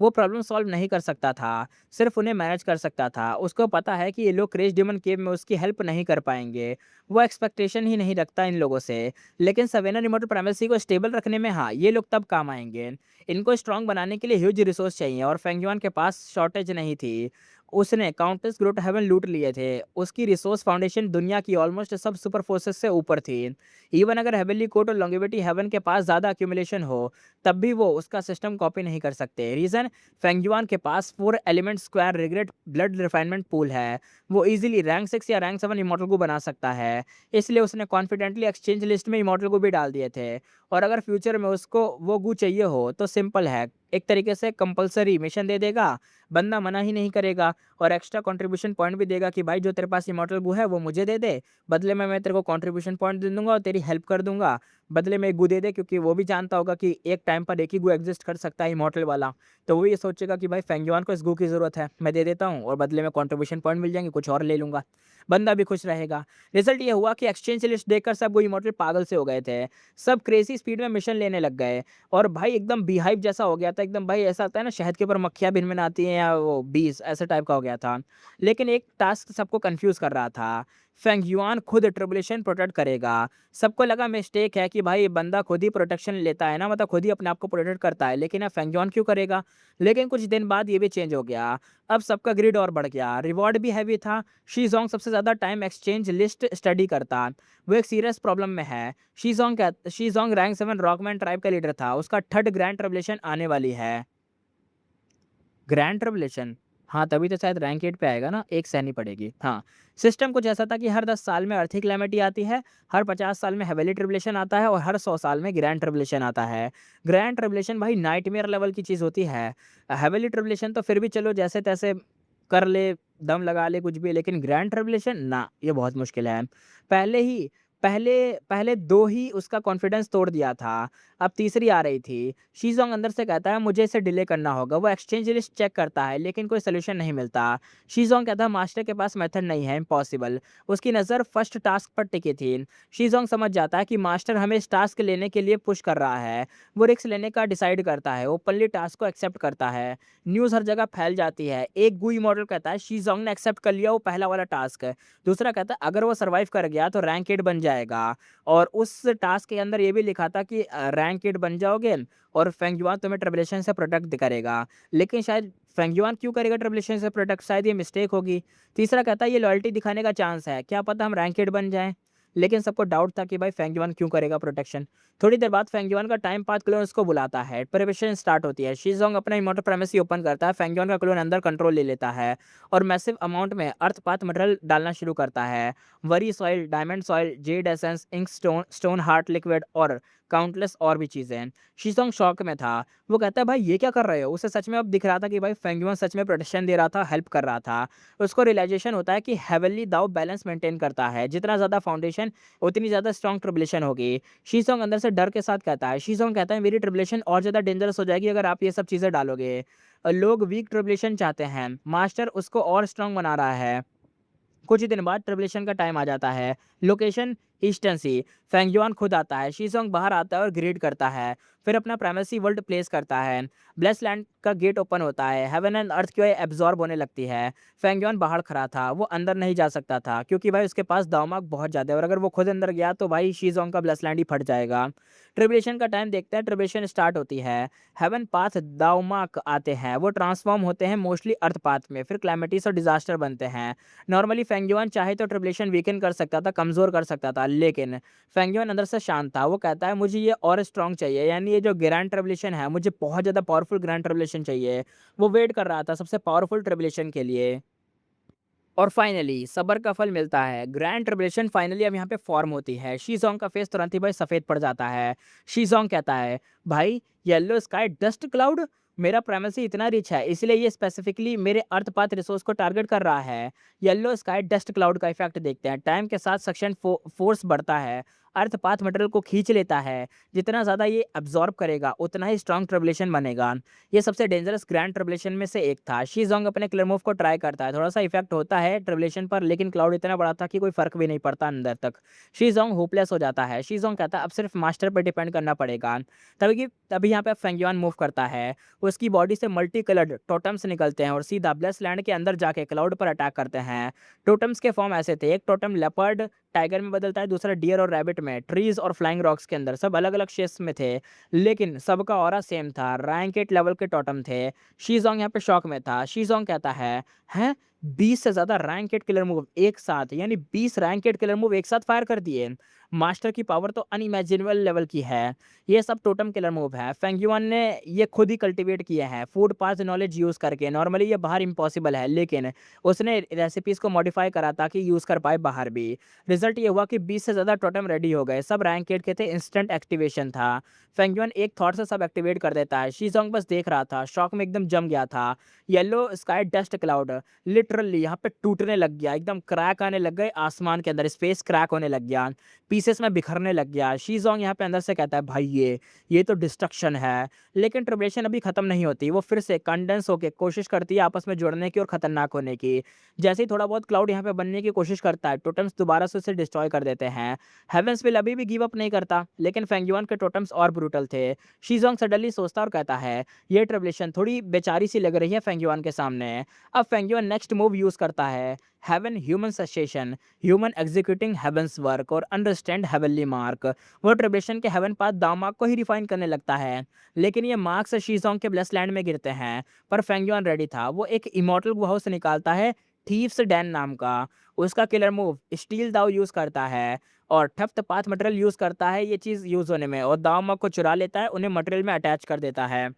वो प्रॉब्लम सॉल्व नहीं कर सकता था, सिर्फ उन्हें मैनेज कर सकता था। उसको पता है कि ये लोग क्रेश डिमन केव में उसकी हेल्प नहीं कर पाएंगे। वो एक्सपेक्टेशन ही नहीं रखता इन लोगों से। लेकिन सवेनर इमॉर्टल प्राइमेसी को स्टेबल रखने में हाँ, ये लोग तब काम आएँगे। इनको स्ट्रॉन्ग बनाने के लिए ह्यूज रिसोर्स चाहिए और फेंग युआन के पास शॉर्टेज नहीं थी। उसने काउंटलेस ग्रोट हेवन लूट लिए थे। उसकी रिसोर्स फाउंडेशन दुनिया की ऑलमोस्ट सब सुपर फोर्सेस से ऊपर थी। इवन अगर हेवनली कोर्ट और लॉन्गेविटी हेवन के पास ज़्यादा अक्यूमुलेशन हो, तब भी वो उसका सिस्टम कॉपी नहीं कर सकते। रीज़न, फेंग युआन के पास 4 element square regret blood refinement pool है। वो इजीली रैंक 6 या रैंक 7 इमॉर्टल को बना सकता है। इसलिए उसने कॉन्फिडेंटली एक्सचेंज लिस्ट में इमॉर्टल को भी डाल दिए थे। और अगर फ्यूचर में उसको वो गू चाहिए हो तो सिंपल है, एक तरीके से कंपल्सरी मिशन दे देगा, बंदा मना ही नहीं करेगा और एक्स्ट्रा कंट्रीब्यूशन पॉइंट भी देगा कि भाई जो तेरे पास इमॉर्टल गू है वो मुझे दे दे, बदले में मैं तेरे को कंट्रीब्यूशन पॉइंट दे दूंगा और तेरी हेल्प कर दूंगा। बदले में एक गू दे दे, क्योंकि वो भी जानता होगा कि एक टाइम पर एक ही गू एग्जिस्ट कर सकता है इमॉर्टल वाला। तो वो ये सोचेगा कि भाई फेंग युआन को इस गू की ज़रूरत है, मैं दे देता हूँ और बदले में कंट्रीब्यूशन पॉइंट मिल जाएंगे, कुछ और ले लूँगा। बंदा भी खुश रहेगा। रिजल्ट ये हुआ कि एक्सचेंज लिस्ट देखकर सब वो इमॉर्टल पागल से हो गए थे। सब क्रेज़ी स्पीड में मिशन लेने लग गए और भाई एकदम बीहाइव जैसा हो गया था। एकदम भाई ऐसा होता है ना, शहद के ऊपर मक्खियाँ भिनभिनाती हैं या वो बीस, ऐसे टाइप का हो गया था। लेकिन एक टास्क सबको कन्फ्यूज़ कर रहा था। फेंग युआन खुद ट्रिब्यूलेशन प्रोटेक्ट करेगा। सबको लगा मिस्टेक है कि भाई ये बंदा खुद ही प्रोटेक्शन लेता है ना, मतलब खुद ही अपने आप को प्रोटेक्ट करता है, लेकिन अब फेंग युआन क्यों करेगा? लेकिन कुछ दिन बाद ये भी चेंज हो गया। अब सबका ग्रिड और बढ़ गया, रिवॉर्ड भी हैवी था। शी जोंग सबसे ज़्यादा टाइम एक्सचेंज लिस्ट स्टडी करता। वो एक सीरियस प्रॉब्लम में है। शी जोंग रैंक 7 रॉकमैन ट्राइब का लीडर था। उसका थर्ड ग्रैंड ट्रिब्यूलेशन आने वाली है। ग्रैंड ट्रिब्यूलेशन, हाँ, तभी तो शायद रैंक 8 पे आएगा ना, एक सहनी पड़ेगी। हाँ, सिस्टम कुछ ऐसा था कि हर 10 साल में अर्थी कैलेमिटी आती है, हर 50 साल में हेवेली ट्रिब्यूलेशन आता है और हर 100 साल में ग्रैंड ट्रिब्यूलेशन आता है। ग्रैंड ट्रिब्यूलेशन भाई नाइटमेयर लेवल की चीज़ होती है। हेवेली ट्रिब्यूलेशन तो फिर भी चलो जैसे-तैसे कर ले, दम लगा ले कुछ भी, लेकिन ग्रैंड ट्रिब्यूलेशन ना, ये बहुत मुश्किल है। पहले ही पहले पहले 2 ही उसका कॉन्फिडेंस तोड़ दिया था, अब तीसरी आ रही थी। शी जोंग अंदर से कहता है मुझे इसे डिले करना होगा। वो एक्सचेंज लिस्ट चेक करता है लेकिन कोई सॉल्यूशन नहीं मिलता। शी जोंग कहता है मास्टर के पास मेथड नहीं है, इम्पॉसिबल। उसकी नज़र फर्स्ट टास्क पर टिकी थी। शी जोंग समझ जाता है कि मास्टर हमें इस टास्क लेने के लिए पुश कर रहा है। वो रिस्क लेने का डिसाइड करता है, ओपनली टास्क को एक्सेप्ट करता है। न्यूज़ हर जगह फैल जाती है। एक गुई मॉडल कहता है शी जोंग ने एक्सेप्ट कर लिया वो पहला वाला टास्क है। दूसरा कहता है अगर वो सर्वाइव कर गया तो रैंक 8 बन जाएगा। और उस टास्क के अंदर ये भी लिखा था कि रैंक 8 बन जाओगे और फेंग युआन तुम्हें ट्रिब्यूलेशन से प्रोटेक्ट करेगा। लेकिन शायद फेंग युआन क्यों करेगा ट्रिब्यूलेशन से प्रोटेक्ट? शायद ये मिस्टेक होगी। तीसरा कहता है ये लॉयल्टी दिखाने का चांस है, क्या पता हम रैंक 8 बन जाएं। लेकिन सबको डाउट था कि भाई फेंग युआन क्यों करेगा प्रोटेक्शन। थोड़ी देर बाद फेंग युआन का टाइम पाथ क्लोन उसको बुलाता है। प्रिपरेशन स्टार्ट होती है। शी जोंग अपना इमॉर्टल प्रेमिसी ओपन करता है। फेंग युआन का क्लोन अंदर कंट्रोल ले लेता है और मैसिव अमाउंट में अर्थ पाथ मटेरियल डालना शुरू करता है। वरी soil, diamond soil, jade essence, ink stone, stone heart liquid और काउंटलेस और भी चीज़ें। शी जोंग शॉक में था। वो कहता है भाई ये क्या कर रहे हो? उसे सच में अब दिख रहा था कि भाई फेंग युआन सच में प्रोटेक्शन दे रहा था, हेल्प कर रहा था। उसको रियलाइजेशन होता है कि हेवनली दाओ बैलेंस मेंटेन करता है। जितना ज़्यादा फाउंडेशन उतनी ज़्यादा स्ट्रॉन्ग ट्रिब्यूलेशन होगी। शी जोंग अंदर से डर के साथ कहता है, शी जोंग कहता है मेरी ट्रिब्यूलेशन और ज़्यादा डेंजरस हो जाएगी अगर आप ये सब चीज़ें डालोगे। लोग वीक ट्रिब्यूलेशन चाहते हैं, मास्टर उसको और स्ट्रॉन्ग बना रहा है। कुछ ही दिन बाद ट्रिब्यूलेशन का टाइम आ जाता है। लोकेशन ईस्टर्न सी। फेंग युआन खुद आता है। शी जोंग बाहर आता है और ग्रीड करता है, फिर अपना प्राइमेसी वर्ल्ड प्लेस करता है। ब्लेस लैंड का गेट ओपन होता है। हेवन एंड अर्थ की एब्जॉर्ब होने लगती है। फेंग युआन बाहर खड़ा था, वो अंदर नहीं जा सकता था क्योंकि भाई उसके पास दावमार्क बहुत ज़्यादा है और अगर वो खुद अंदर गया तो भाई शी जोंग का ब्लेस लैंड ही फट जाएगा। ट्रिब्यूलेशन का टाइम देखते हैं। ट्रिब्यूलेशन स्टार्ट होती है। हेवन पाथ दावमार्क आते हैं, वो ट्रांसफॉर्म होते हैं मोस्टली अर्थ पाथ में, फिर क्लैमिटीज और डिजास्टर बनते हैं। नॉर्मली फेंग युआन चाहे तो ट्रिब्यूलेशन वीकन कर सकता था, कमज़ोर कर सकता था, लेकिन फेंग युआन अंदर से शांत था। वो कहता है मुझे ये और स्ट्रॉन्ग चाहिए, यानी ये जो ग्रैंड ट्रिब्यूलेशन है मुझे बहुत ज़्यादा पावरफुल ग्रैंड ट्रिब्यूलेशन चाहिए। वो वेट कर रहा था सबसे पावरफुल ट्रिब्यूलेशन के लिए। और फाइनली सब्र का फल मिलता है। ग्रैंड ट्रिब्यूलेशन फाइनली अब यहाँ पे फॉर्म होती है। शी जोंग का फेस तुरंत ही भाई सफ़ेद पड़ जाता है। शी जोंग कहता है भाई येलो स्काई डस्ट क्लाउड, मेरा प्राइमेसी इतना रिच है इसलिए ये स्पेसिफिकली मेरे अर्थ पाथ रिसोर्स को टारगेट कर रहा है। येलो स्काई डस्ट क्लाउड का इफेक्ट देखते हैं। टाइम के साथ सक्शन फोर्स बढ़ता है, अर्थ पाथ मटेरियल को खींच लेता है। जितना ज़्यादा ये अब्जॉर्ब करेगा उतना ही स्ट्रॉन्ग ट्रिब्यूलेशन बनेगा। ये सबसे डेंजरस ग्रैंड ट्रिब्यूलेशन में से एक था। शी जोंग अपने क्लियर मूव को ट्राई करता है, थोड़ा सा इफेक्ट होता है ट्रिब्यूलेशन पर, लेकिन क्लाउड इतना बड़ा था कि कोई फर्क भी नहीं पड़ता अंदर तक। शी जोंग होपलेस हो जाता है। शी जोंग कहता है अब सिर्फ मास्टर पर डिपेंड करना पड़ेगा। तभी यहाँ पे फेंग युआन मूव करता है। उसकी बॉडी से मल्टी कलर्ड टोटम्स निकलते हैं और सीधा ब्लेस लैंड के अंदर जाके क्लाउड पर अटैक करते हैं। टोटम्स के फॉर्म ऐसे थे, एक टोटम लेपर्ड टाइगर में बदलता है, दूसरा डियर और रैबिट इवेंट में ट्रीज और फ्लाइंग रॉक्स के अंदर सब अलग अलग शेप्स में थे, लेकिन सबका ऑरा सेम था, रैंक 8 लेवल के टोटम थे। शीजोंग यहाँ पे शॉक में था। शीजोंग कहता है, हैं 20 से ज़्यादा रैंक 8 किलर मूव एक साथ, यानी 20 रैंक 8 किलर मूव एक साथ फायर कर दिए। मास्टर की पावर तो अनइमेजिनेबल लेवल की है। ये सब टोटम किलर मूव है। फेंग युआन ने ये खुद ही कल्टीवेट किए हैं फूड पाथ नॉलेज यूज़ करके। नॉर्मली ये बाहर इम्पॉसिबल है, लेकिन उसने रेसिपीज़ को मॉडिफाई करा ताकि यूज़ कर पाए बाहर भी। रिजल्ट ये हुआ कि 20 से ज़्यादा टोटम रेडी हो गए। सब रैंक 8 के थे, इंस्टेंट एक्टिवेशन था। फेंग युआन एक थॉट से सब एक्टिवेट कर देता है। शीजोंग बस देख रहा था, शॉक में एकदम जम गया था। Yellow sky dust cloud literally यहाँ पे टूटने लग गया, एकदम क्रैक आने लग गए आसमान के अंदर, स्पेस क्रैक होने लग गया, पीसेस में बिखरने लग गया। शीजोंग यहाँ पे अंदर से कहता है, भाई ये तो डिस्ट्रक्शन है। लेकिन ट्रिब्यूलेशन अभी खत्म नहीं होती, वो फिर से कंडेंस होकर कोशिश करती है आपस में जुड़ने की और खतरनाक होने की। जैसे ही थोड़ा बहुत क्लाउड यहाँ पे बनने की कोशिश करता है, टोटम्स दोबारा से उसे डिस्ट्रॉय कर देते हैं। हेवेंसविल अभी भी गिव अप नहीं करता, लेकिन फेंग युआन के टोटम्स और ब्रूटल थे। शीजोंग सडनली सोचता और कहता है, ये ट्रिब्यूलेशन थोड़ी बेचारी सी लग रही है फेंग युआन के सामने। अब Feng Yuan next move use करता है, heaven human succession, human executing heavens work और अंडरस्टैंड हेवनली मार्क। वो ट्रिब्यूलेशन के हेवन पाथ दामार्क को ही रिफाइन करने लगता है, लेकिन ये मार्क्स शीजोंग के ब्लेस लैंड में गिरते हैं। पर फेंग युआन रेडी था। वो एक इमॉर्टल गुहा से निकालता है, थीव्स डैन नाम का। उसका किलर मूव स्टील दाव यूज करता है और ठफ्त पाथ मटेरियल यूज करता है ये चीज यूज होने में, और दामार्क को चुरा लेता है, उन्हें मटेरियल में अटैच कर देता है।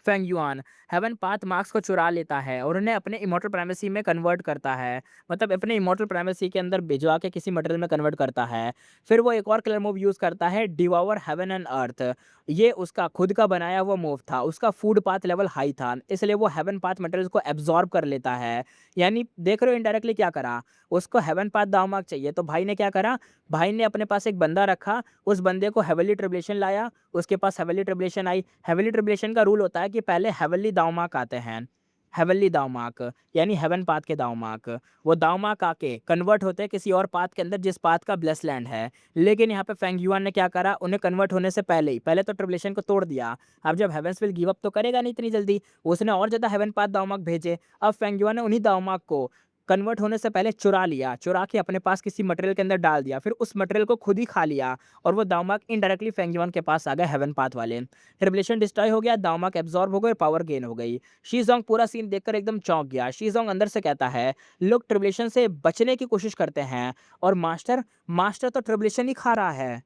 Fang Yuan heaven path marks को चुरा लेता है और उन्हें अपने इमॉर्टल प्राइमेसी में कन्वर्ट करता है, मतलब अपने इमॉर्टल प्राइमेसी के अंदर भिजवा के किसी मटेरियल में कन्वर्ट करता है। फिर वो एक और कलर मूव यूज़ करता है, डिवावर हेवन एंड अर्थ। ये उसका खुद का बनाया हुआ मूव था, उसका फूड पाथ लेवल हाई था, इसलिए वो हेवन पाथ मटेरियल को एब्जॉर्ब कर लेता है। यानी देख रहे हो इनडायरेक्टली क्या करा, उसको हेवन पाथ दामार्क चाहिए, तो भाई ने क्या करा, भाई ने अपने पास एक बंदा रखा, उस बंदे को हेवनली ट्रिब्यूलेशन लाया, उसके पास हेवनली ट्रिब्यूलेशन आई। हेवनली ट्रिब्यूलेशन का रूल होता है कि पहले हेवनली दावमार्क आते हैं, हेवनली दावमार्क यानी हेवन पाथ के दावमार्क। वो दावमार्क आके कन्वर्ट होते हैं किसी और पाथ के अंदर जिस पाथ का ब्लेस लैंड है। लेकिन यहाँ पे फेंग युआन ने क्या करा, उन्हें कन्वर्ट होने से पहले ही पहले तो ट्रिब्यूलेशन को तोड़ दिया। अब जब हेवेंसविल गिव अप तो करेगा नहीं इतनी जल्दी, उसने और ज़्यादा हेवन पाथ दावमार्क भेजे। अब फेंग युआन ने उन्हीं दावमार्क को कन्वर्ट होने से पहले चुरा लिया, चुरा के अपने पास किसी मटेरियल के अंदर डाल दिया, फिर उस मटेरियल को खुद ही खा लिया, और वो दावमार्क इनडायरेक्टली फेंग युआन के पास आ गए हेवन पाथ वाले। ट्रिब्यूलेशन डिस्ट्रॉय हो गया, दावमार्क एब्जॉर्ब हो गए, पावर गेन हो गई। शीजोंग पूरा सीन देखकर एकदम चौंक गया। शीजोंग अंदर से कहता है, लोग ट्रिब्यूलेशन से बचने की कोशिश करते हैं, और मास्टर मास्टर तो ट्रिब्यूलेशन ही खा रहा है।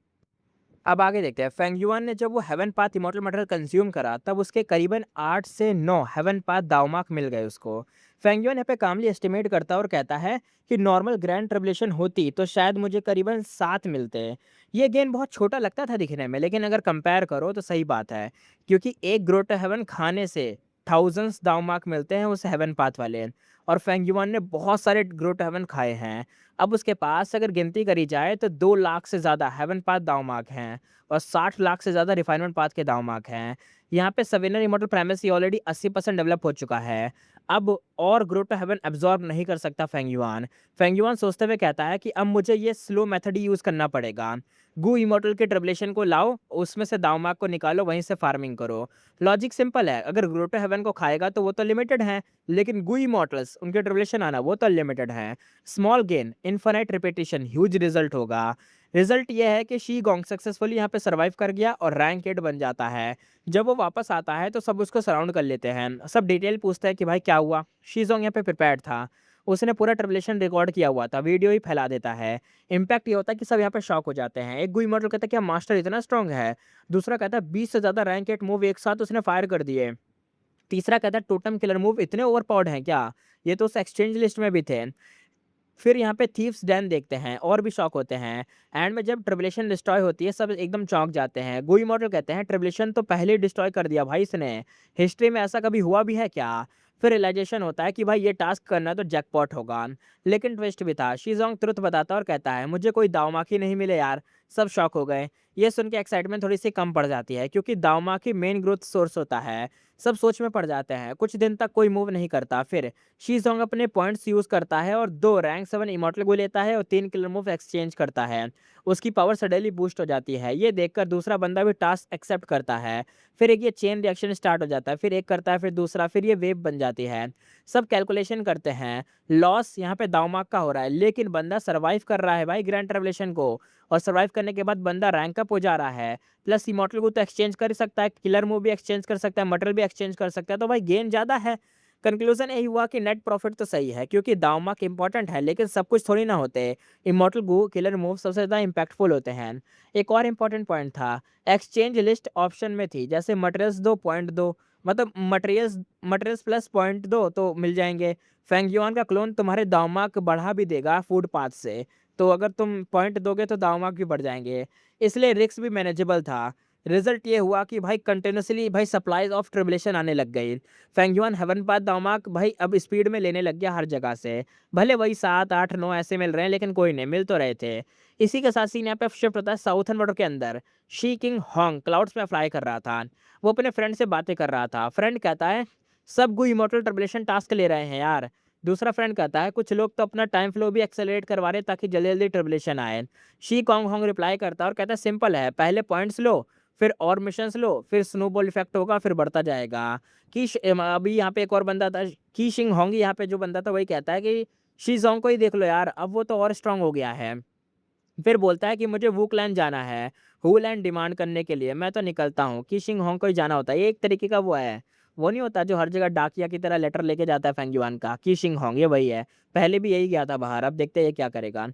अब आगे देखते हैं। फेंग युआन ने जब वो heaven path immortal material consume करा, तब उसके करीबन 8 से 9 हेवन पाथ दावमार्क मिल गए उसको। फेंग युआन यहाँ पे कामली एस्टिमेट करता है और कहता है कि नॉर्मल ग्रैंड ट्रिब्यूलेशन होती तो शायद मुझे करीबन 7 मिलते। ये गेन बहुत छोटा लगता था दिखने में, लेकिन अगर कंपेयर करो तो सही बात है, क्योंकि एक ग्रोट हेवन खाने से थाउजेंड्स दावमार्क मिलते हैं उस हेवन पाथ वाले, और फेंग युआन ने बहुत सारे ग्रोट हेवन खाए हैं। अब उसके पास अगर गिनती करी जाए तो 2 लाख से ज़्यादा हेवन पाथ दावमार्क हैं, और 60 लाख से ज़्यादा रिफाइनमेंट पाथ के दावमार्क हैं। यहाँ पे सवेनर इमॉर्टल प्राइमेसी ऑलरेडी 80% डेवलप हो चुका है। अब और ग्रो टू हेवन एब्जॉर्ब नहीं कर सकता फेंग युआन। फेंग युआन सोचते हुए कहता है कि अब मुझे ये स्लो मेथड ही यूज़ करना पड़ेगा। गू इमॉर्टल के ट्रिब्यूलेशन को लाओ, उसमें से दावमार्क को निकालो, वहीं से फार्मिंग करो। लॉजिक सिंपल है, अगर ग्रो टू हेवन को खाएगा तो वो तो लिमिटेड है, लेकिन गू इमॉर्टल्स उनके ट्रिब्यूलेशन आना वो तो अनलिमिटेड है। Small gain, infinite repetition, huge result होगा। रिजल्ट ये है कि शी गोंग सक्सेसफुली यहाँ पे सर्वाइव कर गया और रैंक 8 बन जाता है। जब वो वापस आता है तो सब उसको सराउंड कर लेते हैं, सब डिटेल पूछते हैं कि भाई क्या हुआ। शीजोंग यहाँ पे प्रिपेयर्ड था, उसने पूरा ट्रिब्यूलेशन रिकॉर्ड किया हुआ था, वीडियो ही फैला देता है। इम्पैक्ट ये होता है कि सब यहाँ पे शॉक हो जाते हैं। एक गु इमॉर्टल कहता है क्या मास्टर इतना स्ट्रांग है, दूसरा कहता है 20 से ज़्यादा रैंक 8 मूव एक साथ उसने फायर कर दिए, तीसरा कहता है टोटम किलर मूव इतने ओवरपावर्ड हैं क्या, ये तो उस एक्सचेंज लिस्ट में भी थे। फिर यहाँ पे थीव्स डैन देखते हैं और भी शॉक होते हैं। एंड में जब ट्रिब्यूलेशन डिस्ट्रॉय होती है सब एकदम चौंक जाते हैं। गुई मॉडल कहते हैं ट्रिब्यूलेशन तो पहले ही डिस्ट्रॉय कर दिया भाई इसने, हिस्ट्री में ऐसा कभी हुआ भी है क्या। फिर रियलाइजेशन होता है कि भाई ये टास्क करना तो जैकपॉट होगा, लेकिन ट्विस्ट भी था। शीजोंग तुरंत बताता और कहता है मुझे कोई दावमाकी नहीं मिले यार। सब शॉक हो गए। ये सुन के एक्साइटमेंट थोड़ी सी कम पड़ जाती है, क्योंकि दावमाकी मेन ग्रोथ सोर्स होता है। सब सोच में पड़ जाते हैं, कुछ दिन तक कोई मूव नहीं करता। फिर शीजोंग अपने पॉइंट्स यूज करता है और 2 रैंक 7 इमॉर्टल गो लेता है और 3 किलर मूव एक्सचेंज करता है। उसकी पावर सडनली बूस्ट हो जाती है। ये देखकर दूसरा बंदा भी टास्क एक्सेप्ट करता है। फिर एक ये चेन रिएक्शन स्टार्ट हो जाता है, फिर एक करता है, फिर दूसरा, फिर ये वेव बन जाती है। सब कैलकुलेशन करते हैं। लॉस यहाँ पे दांव-माक का हो रहा है, लेकिन बंदा सर्वाइव कर रहा है भाई ग्रैंड ट्रिब्यूलेशन को, और सर्वाइव करने के बाद बंदा रैंक अप हो जा रहा है। प्लस इमॉर्टल को तो एक्सचेंज कर ही सकता है, किलर मूव भी एक्सचेंज कर सकता है, मटेरियल भी एक्सचेंज कर सकता है, तो भाई गेन ज़्यादा है। कंक्लूजन यही हुआ कि नेट प्रॉफिट तो सही है, क्योंकि दांव-माक इंपॉर्टेंट है, लेकिन सब कुछ थोड़ी ना होते। इमॉर्टल गो, किलर मूव सबसे ज़्यादा इम्पैक्टफुल होते हैं। एक और इम्पोर्टेंट पॉइंट था, एक्सचेंज लिस्ट ऑप्शन में थी, जैसे मटेरियल्स दो, पॉइंट दो, मतलब मटेरियल्स मटेरियल्स प्लस पॉइंट दो तो मिल जाएँगे। फेंगयुआन का क्लोन तुम्हारे दांव-माक बढ़ा भी देगा फूड पाथ से, तो अगर तुम पॉइंट दोगे तो दांव-माक भी बढ़ जाएँगे, इसलिए रिस्क भी मैनेजेबल था। रिजल्ट ये हुआ कि भाई कंटिन्यूअसली भाई सप्लाइज़ ऑफ ट्रिब्यूलेशन आने लग गई। फेंगयुआन हेवन पाथ दांव-माक भाई अब स्पीड में लेने लग गया हर जगह से। भले वही 7, 8, 9 ऐसे मिल रहे हैं, लेकिन कोई नहीं, मिल तो रहे थे। इसी के साथ सीन यहाँ पे शिफ्ट होता है साउथर्न बॉर्डर के अंदर। शी किंग होंग क्लाउड्स में फ्लाई कर रहा था। वो अपने फ्रेंड से बातें कर रहा था। फ्रेंड कहता है, सब गु इमॉर्टल ट्रिब्यूलेशन टास्क ले रहे हैं यार। दूसरा फ्रेंड कहता है, कुछ लोग तो अपना टाइम फ्लो भी एक्सेलरेट करवा रहे हैं ताकि जल्दी-जल्दी ट्रिब्यूलेशन आए। शी कॉन्ग होंग रिप्लाई करता है और कहता है, सिंपल है, पहले पॉइंट्स लो, फिर और मिशंस लो, फिर स्नोबॉल इफेक्ट होगा, फिर बढ़ता जाएगा। अभी यहाँ पे एक और बंदा था, की शिंग होंग, यहाँ पे जो बंदा था वही कहता है कि शी ज़ोंग को ही देख लो यार, अब वो तो और स्ट्रांग हो गया है। फिर बोलता है कि मुझे वूकलैंड जाना है, वूलैंड डिमांड करने के लिए, मैं तो निकलता हूँ। किशिंग होंग को ही जाना होता है। ये एक तरीके का वो है, वो नहीं होता जो हर जगह डाकिया की तरह लेटर लेके जाता है फेंगयुआन का, किशिंग होंग ये वही है। पहले भी यही गया था बाहर, अब देखते हैं ये क्या करेगा।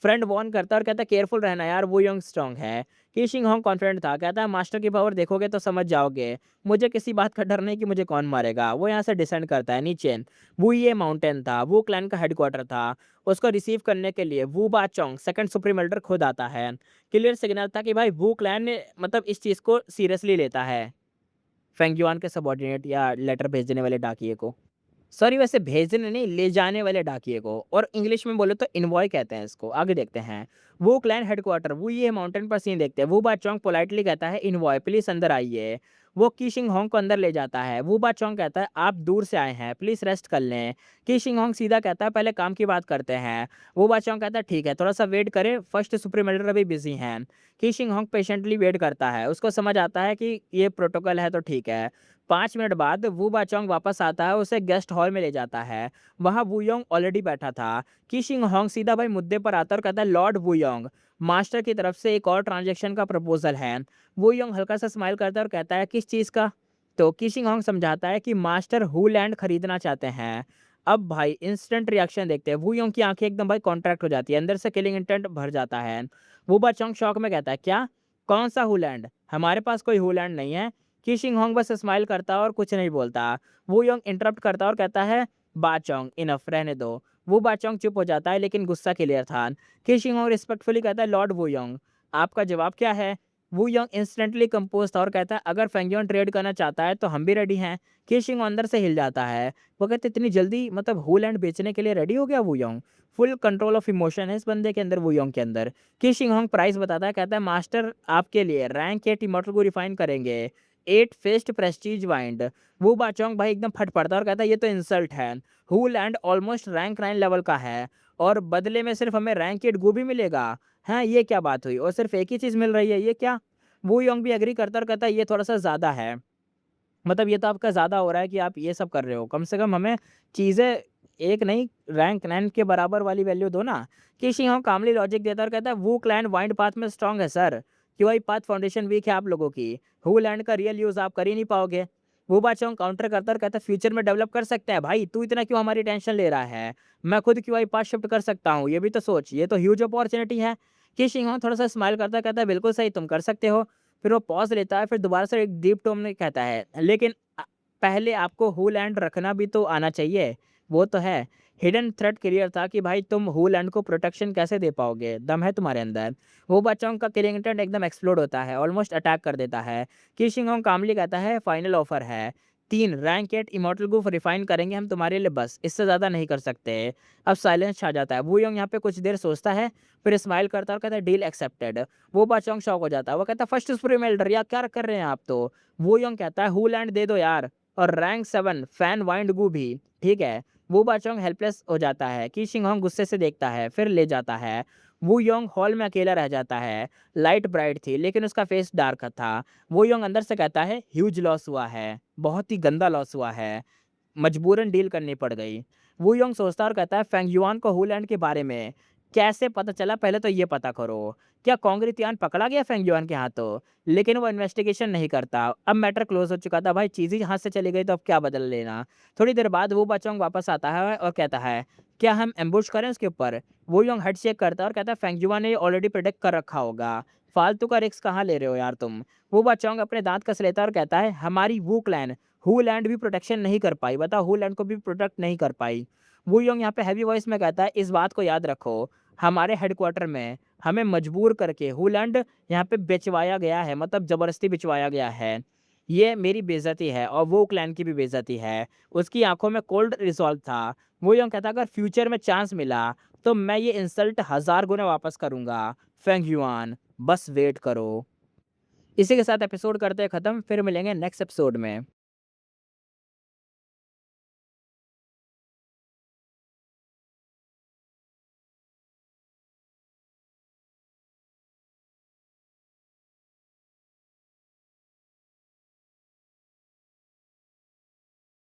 फ्रेंड वॉर्न करता है और कहता है केयरफुल रहना यार, वो यंग स्ट्रांग है। किशिंग होंग कॉन्फिडेंट था, कहता है मास्टर की पावर देखोगे तो समझ जाओगे, मुझे किसी बात का डर नहीं कि मुझे कौन मारेगा। वो यहाँ से डिसेंड करता है नीचे। वो ये माउंटेन था, वो क्लैन का हेडक्वार्टर था। उसको रिसीव करने के लिए वू बाचोंग सेकंड सुप्रीम एल्डर खुद आता है। क्लियर सिग्नल था कि भाई वू क्लैन ने मतलब इस चीज़ को सीरियसली लेता है, फेंगयुआन के सबऑर्डिनेट या लेटर भेजने वाले डाकिये को। सॉरी, वैसे भेजने नहीं, ले जाने वाले डाकिये को, और इंग्लिश में बोले तो इनवॉय कहते हैं इसको। आगे देखते हैं। वो क्लैन हेडक्वार्टर, वो ये माउंटेन पर सीन देखते हैं। वो बाचोंग पोलाइटली कहता है, इनवॉय प्लीज अंदर आइए। वो कीशिंग होंग को अंदर ले जाता है। वो बाचोंग कहता है, आप दूर से आए हैं, प्लीज रेस्ट कर लें। कीशिंग होंग सीधा कहता है, पहले काम की बात करते हैं। वो बाचोंग कहता है, ठीक है, थोड़ा सा वेट करें, फर्स्ट सुप्रीम एल्डर अभी बिजी हैं। कीशिंग होंग पेशेंटली वेट करता है, उसको समझ आता है कि ये प्रोटोकॉल है तो ठीक है। 5 मिनट बाद वू बाचोंग वापस आता है, उसे गेस्ट हॉल में ले जाता है। वहाँ वूयोंग ऑलरेडी बैठा था। किशिंग होंग सीधा भाई मुद्दे पर आता है और कहता है, लॉर्ड वूयोंग, मास्टर की तरफ से एक और ट्रांजैक्शन का प्रपोजल है। वूयोंग हल्का सा स्माइल करता है और कहता है, किस चीज़ का? तो किशिंग होंग समझाता है कि मास्टर हू लैंड खरीदना चाहते हैं। अब भाई इंस्टेंट रिएक्शन देखते हैं। वूयोंग की आंखें एकदम भाई कॉन्ट्रैक्ट हो जाती है, अंदर से किलिंग इंटेंट भर जाता है। वू बाचोंग शॉक में कहता है, क्या? कौन सा हू लैंड? हमारे पास कोई हू लैंड नहीं है। किशिंग होंग बस स्माइल करता है और कुछ नहीं बोलता। वो योंग इंटरप्ट करता है और कहता है, बाचोंग इनफ, रहने दो। वो बाचोंग चुप हो जाता है, लेकिन गुस्सा क्लियर था। किशिंग होंग रिस्पेक्टफुली कहता है, लॉर्ड वू योंग, आपका जवाब क्या है? वू योंग इंस्टेंटली कंपोज था और कहता है, अगर फेंगयुआन ट्रेड करना चाहता है तो हम भी रेडी हैं। किशिंग अंदर से हिल जाता है। वो कहते, इतनी जल्दी, मतलब होलैंड बेचने के लिए रेडी हो गया Wu Yong? Full control of emotion है इस बंदे के अंदर, वू योंग के अंदर। किशिंग होंग प्राइस बताता है, कहता है, मास्टर आपके लिए रैंक 8 इमॉर्टल को रिफाइन करेंगे, 8 फेस्ट प्रेस्टीज वाइंड। वो बाचोंग भाई एकदम फट पड़ता है और कहता है, ये तो इंसल्ट है। हू लैंड ऑलमोस्ट रैंक 9 लेवल का है, और बदले में सिर्फ हमें रैंक 8 गो भी मिलेगा। हाँ, ये क्या बात हुई, और सिर्फ एक ही चीज़ मिल रही है, ये क्या? वो योंग भी एग्री करता है और कहता है, ये थोड़ा सा ज़्यादा है, मतलब ये तो आपका ज़्यादा हो रहा है कि आप ये सब कर रहे हो। कम से कम हमें चीज़ें एक नहीं, रैंक 9 के बराबर वाली वैल्यू दो ना। किशिंग होंग कामली लॉजिक देता है और कहता है, वो क्लैन वाइंड पाथ में स्ट्रांग है sir, qi path foundation weak है आप लोगों की। हू लैंड का रियल यूज़ आप कर ही नहीं पाओगे। वो बादशाह काउंटर करता है और कहता है, फ्यूचर में डेवलप कर सकते हैं भाई, तू इतना क्यों हमारी टेंशन ले रहा है? मैं खुद क्यूआई पाथ शिफ्ट कर सकता हूँ, ये भी तो सोच, ये तो ह्यूज अपॉर्चुनिटी है। किशिंग होंग थोड़ा सा स्माइल करता है, कहता है, बिल्कुल सही, तुम कर सकते हो। फिर वो पॉज़ लेता है, फिर दोबारा से एक डीप टोन में कहता है, लेकिन पहले आपको होलैंड रखना भी तो आना चाहिए, वो तो है। हिडन थ्रेट क्लियर था कि भाई तुम होलैंड को प्रोटेक्शन कैसे दे पाओगे, दम है तुम्हारे अंदर। वो बच्चों का किलिंग इंटेंट एकदम एक्सप्लोड होता है, ऑलमोस्ट अटैक कर देता है। किशिंगोंग कामली कहता है, फाइनल ऑफर है, 3 रैंक 8 इमॉर्टल को रिफाइन करेंगे हम तुम्हारे लिए, बस इससे ज़्यादा नहीं कर सकते। अब साइलेंस छा जाता है। वो योंग यहाँ पे कुछ देर सोचता है, फिर स्माइल करता है और कहता है, डील एक्सेप्टेड। वो बाचोंग शॉक हो जाता है, वो कहता है, फर्स्ट सुप्रीम एल्डर, या क्या कर रहे हैं आप तो? वो योंग कहता है, होलैंड दे दो यार, और रैंक 7 फैन वाइंड गू भी, ठीक है। वो बाचोंग हेल्पलेस हो जाता है। की शिंगहोंग गुस्से से देखता है, फिर ले जाता है। वू योंग हॉल में अकेला रह जाता है। लाइट ब्राइट थी लेकिन उसका फेस डार्क था। वू योंग अंदर से कहता है ह्यूज लॉस हुआ है, बहुत ही गंदा लॉस हुआ है, मजबूरन डील करनी पड़ गई। वू योंग सोचता है और कहता है फेंग युआन को हुलैंड के बारे में कैसे पता चला, पहले तो ये पता करो। क्या कॉन्ग्रेतियान पकड़ा गया फेंग युआन के हाथों? लेकिन वो इन्वेस्टिगेशन नहीं करता। अब मैटर क्लोज हो चुका था भाई, चीज़ ही हाथ से चली गई तो अब क्या बदल लेना। थोड़ी देर बाद वो बचोंग वापस आता है और कहता है क्या हम एम्बुश करें उसके ऊपर? वो योंग हेड शेक करता है और कहता है फेंग युआन ने ऑलरेडी प्रोटेक्ट कर रखा होगा, फालतू का रिस्क कहाँ ले रहे हो यार तुम। वो बचोंग अपने दांत कस लेता है और कहता है हमारी वू क्लैन हूलैंड भी प्रोटेक्शन नहीं कर पाई, बताओ हूलैंड को भी प्रोटेक्ट नहीं कर पाई। वू योंग यहाँ पे हैवी वॉइस में कहता है इस बात को याद रखो, हमारे हेडक्वार्टर में हमें मजबूर करके हूलैंड यहाँ पे बेचवाया गया है, मतलब ज़बरदस्ती बिचवाया गया है। ये मेरी बेइज्जती है और वो क्लैन की भी बेइज्जती है। उसकी आंखों में कोल्ड रिजॉल्व था। वो यूँ कहता अगर फ्यूचर में चांस मिला तो मैं ये इंसल्ट 1000 गुना वापस करूँगा। फेंग युआन, बस वेट करो। इसी के साथ एपिसोड करते हैं ख़त्म, फिर मिलेंगे नेक्स्ट एपिसोड में।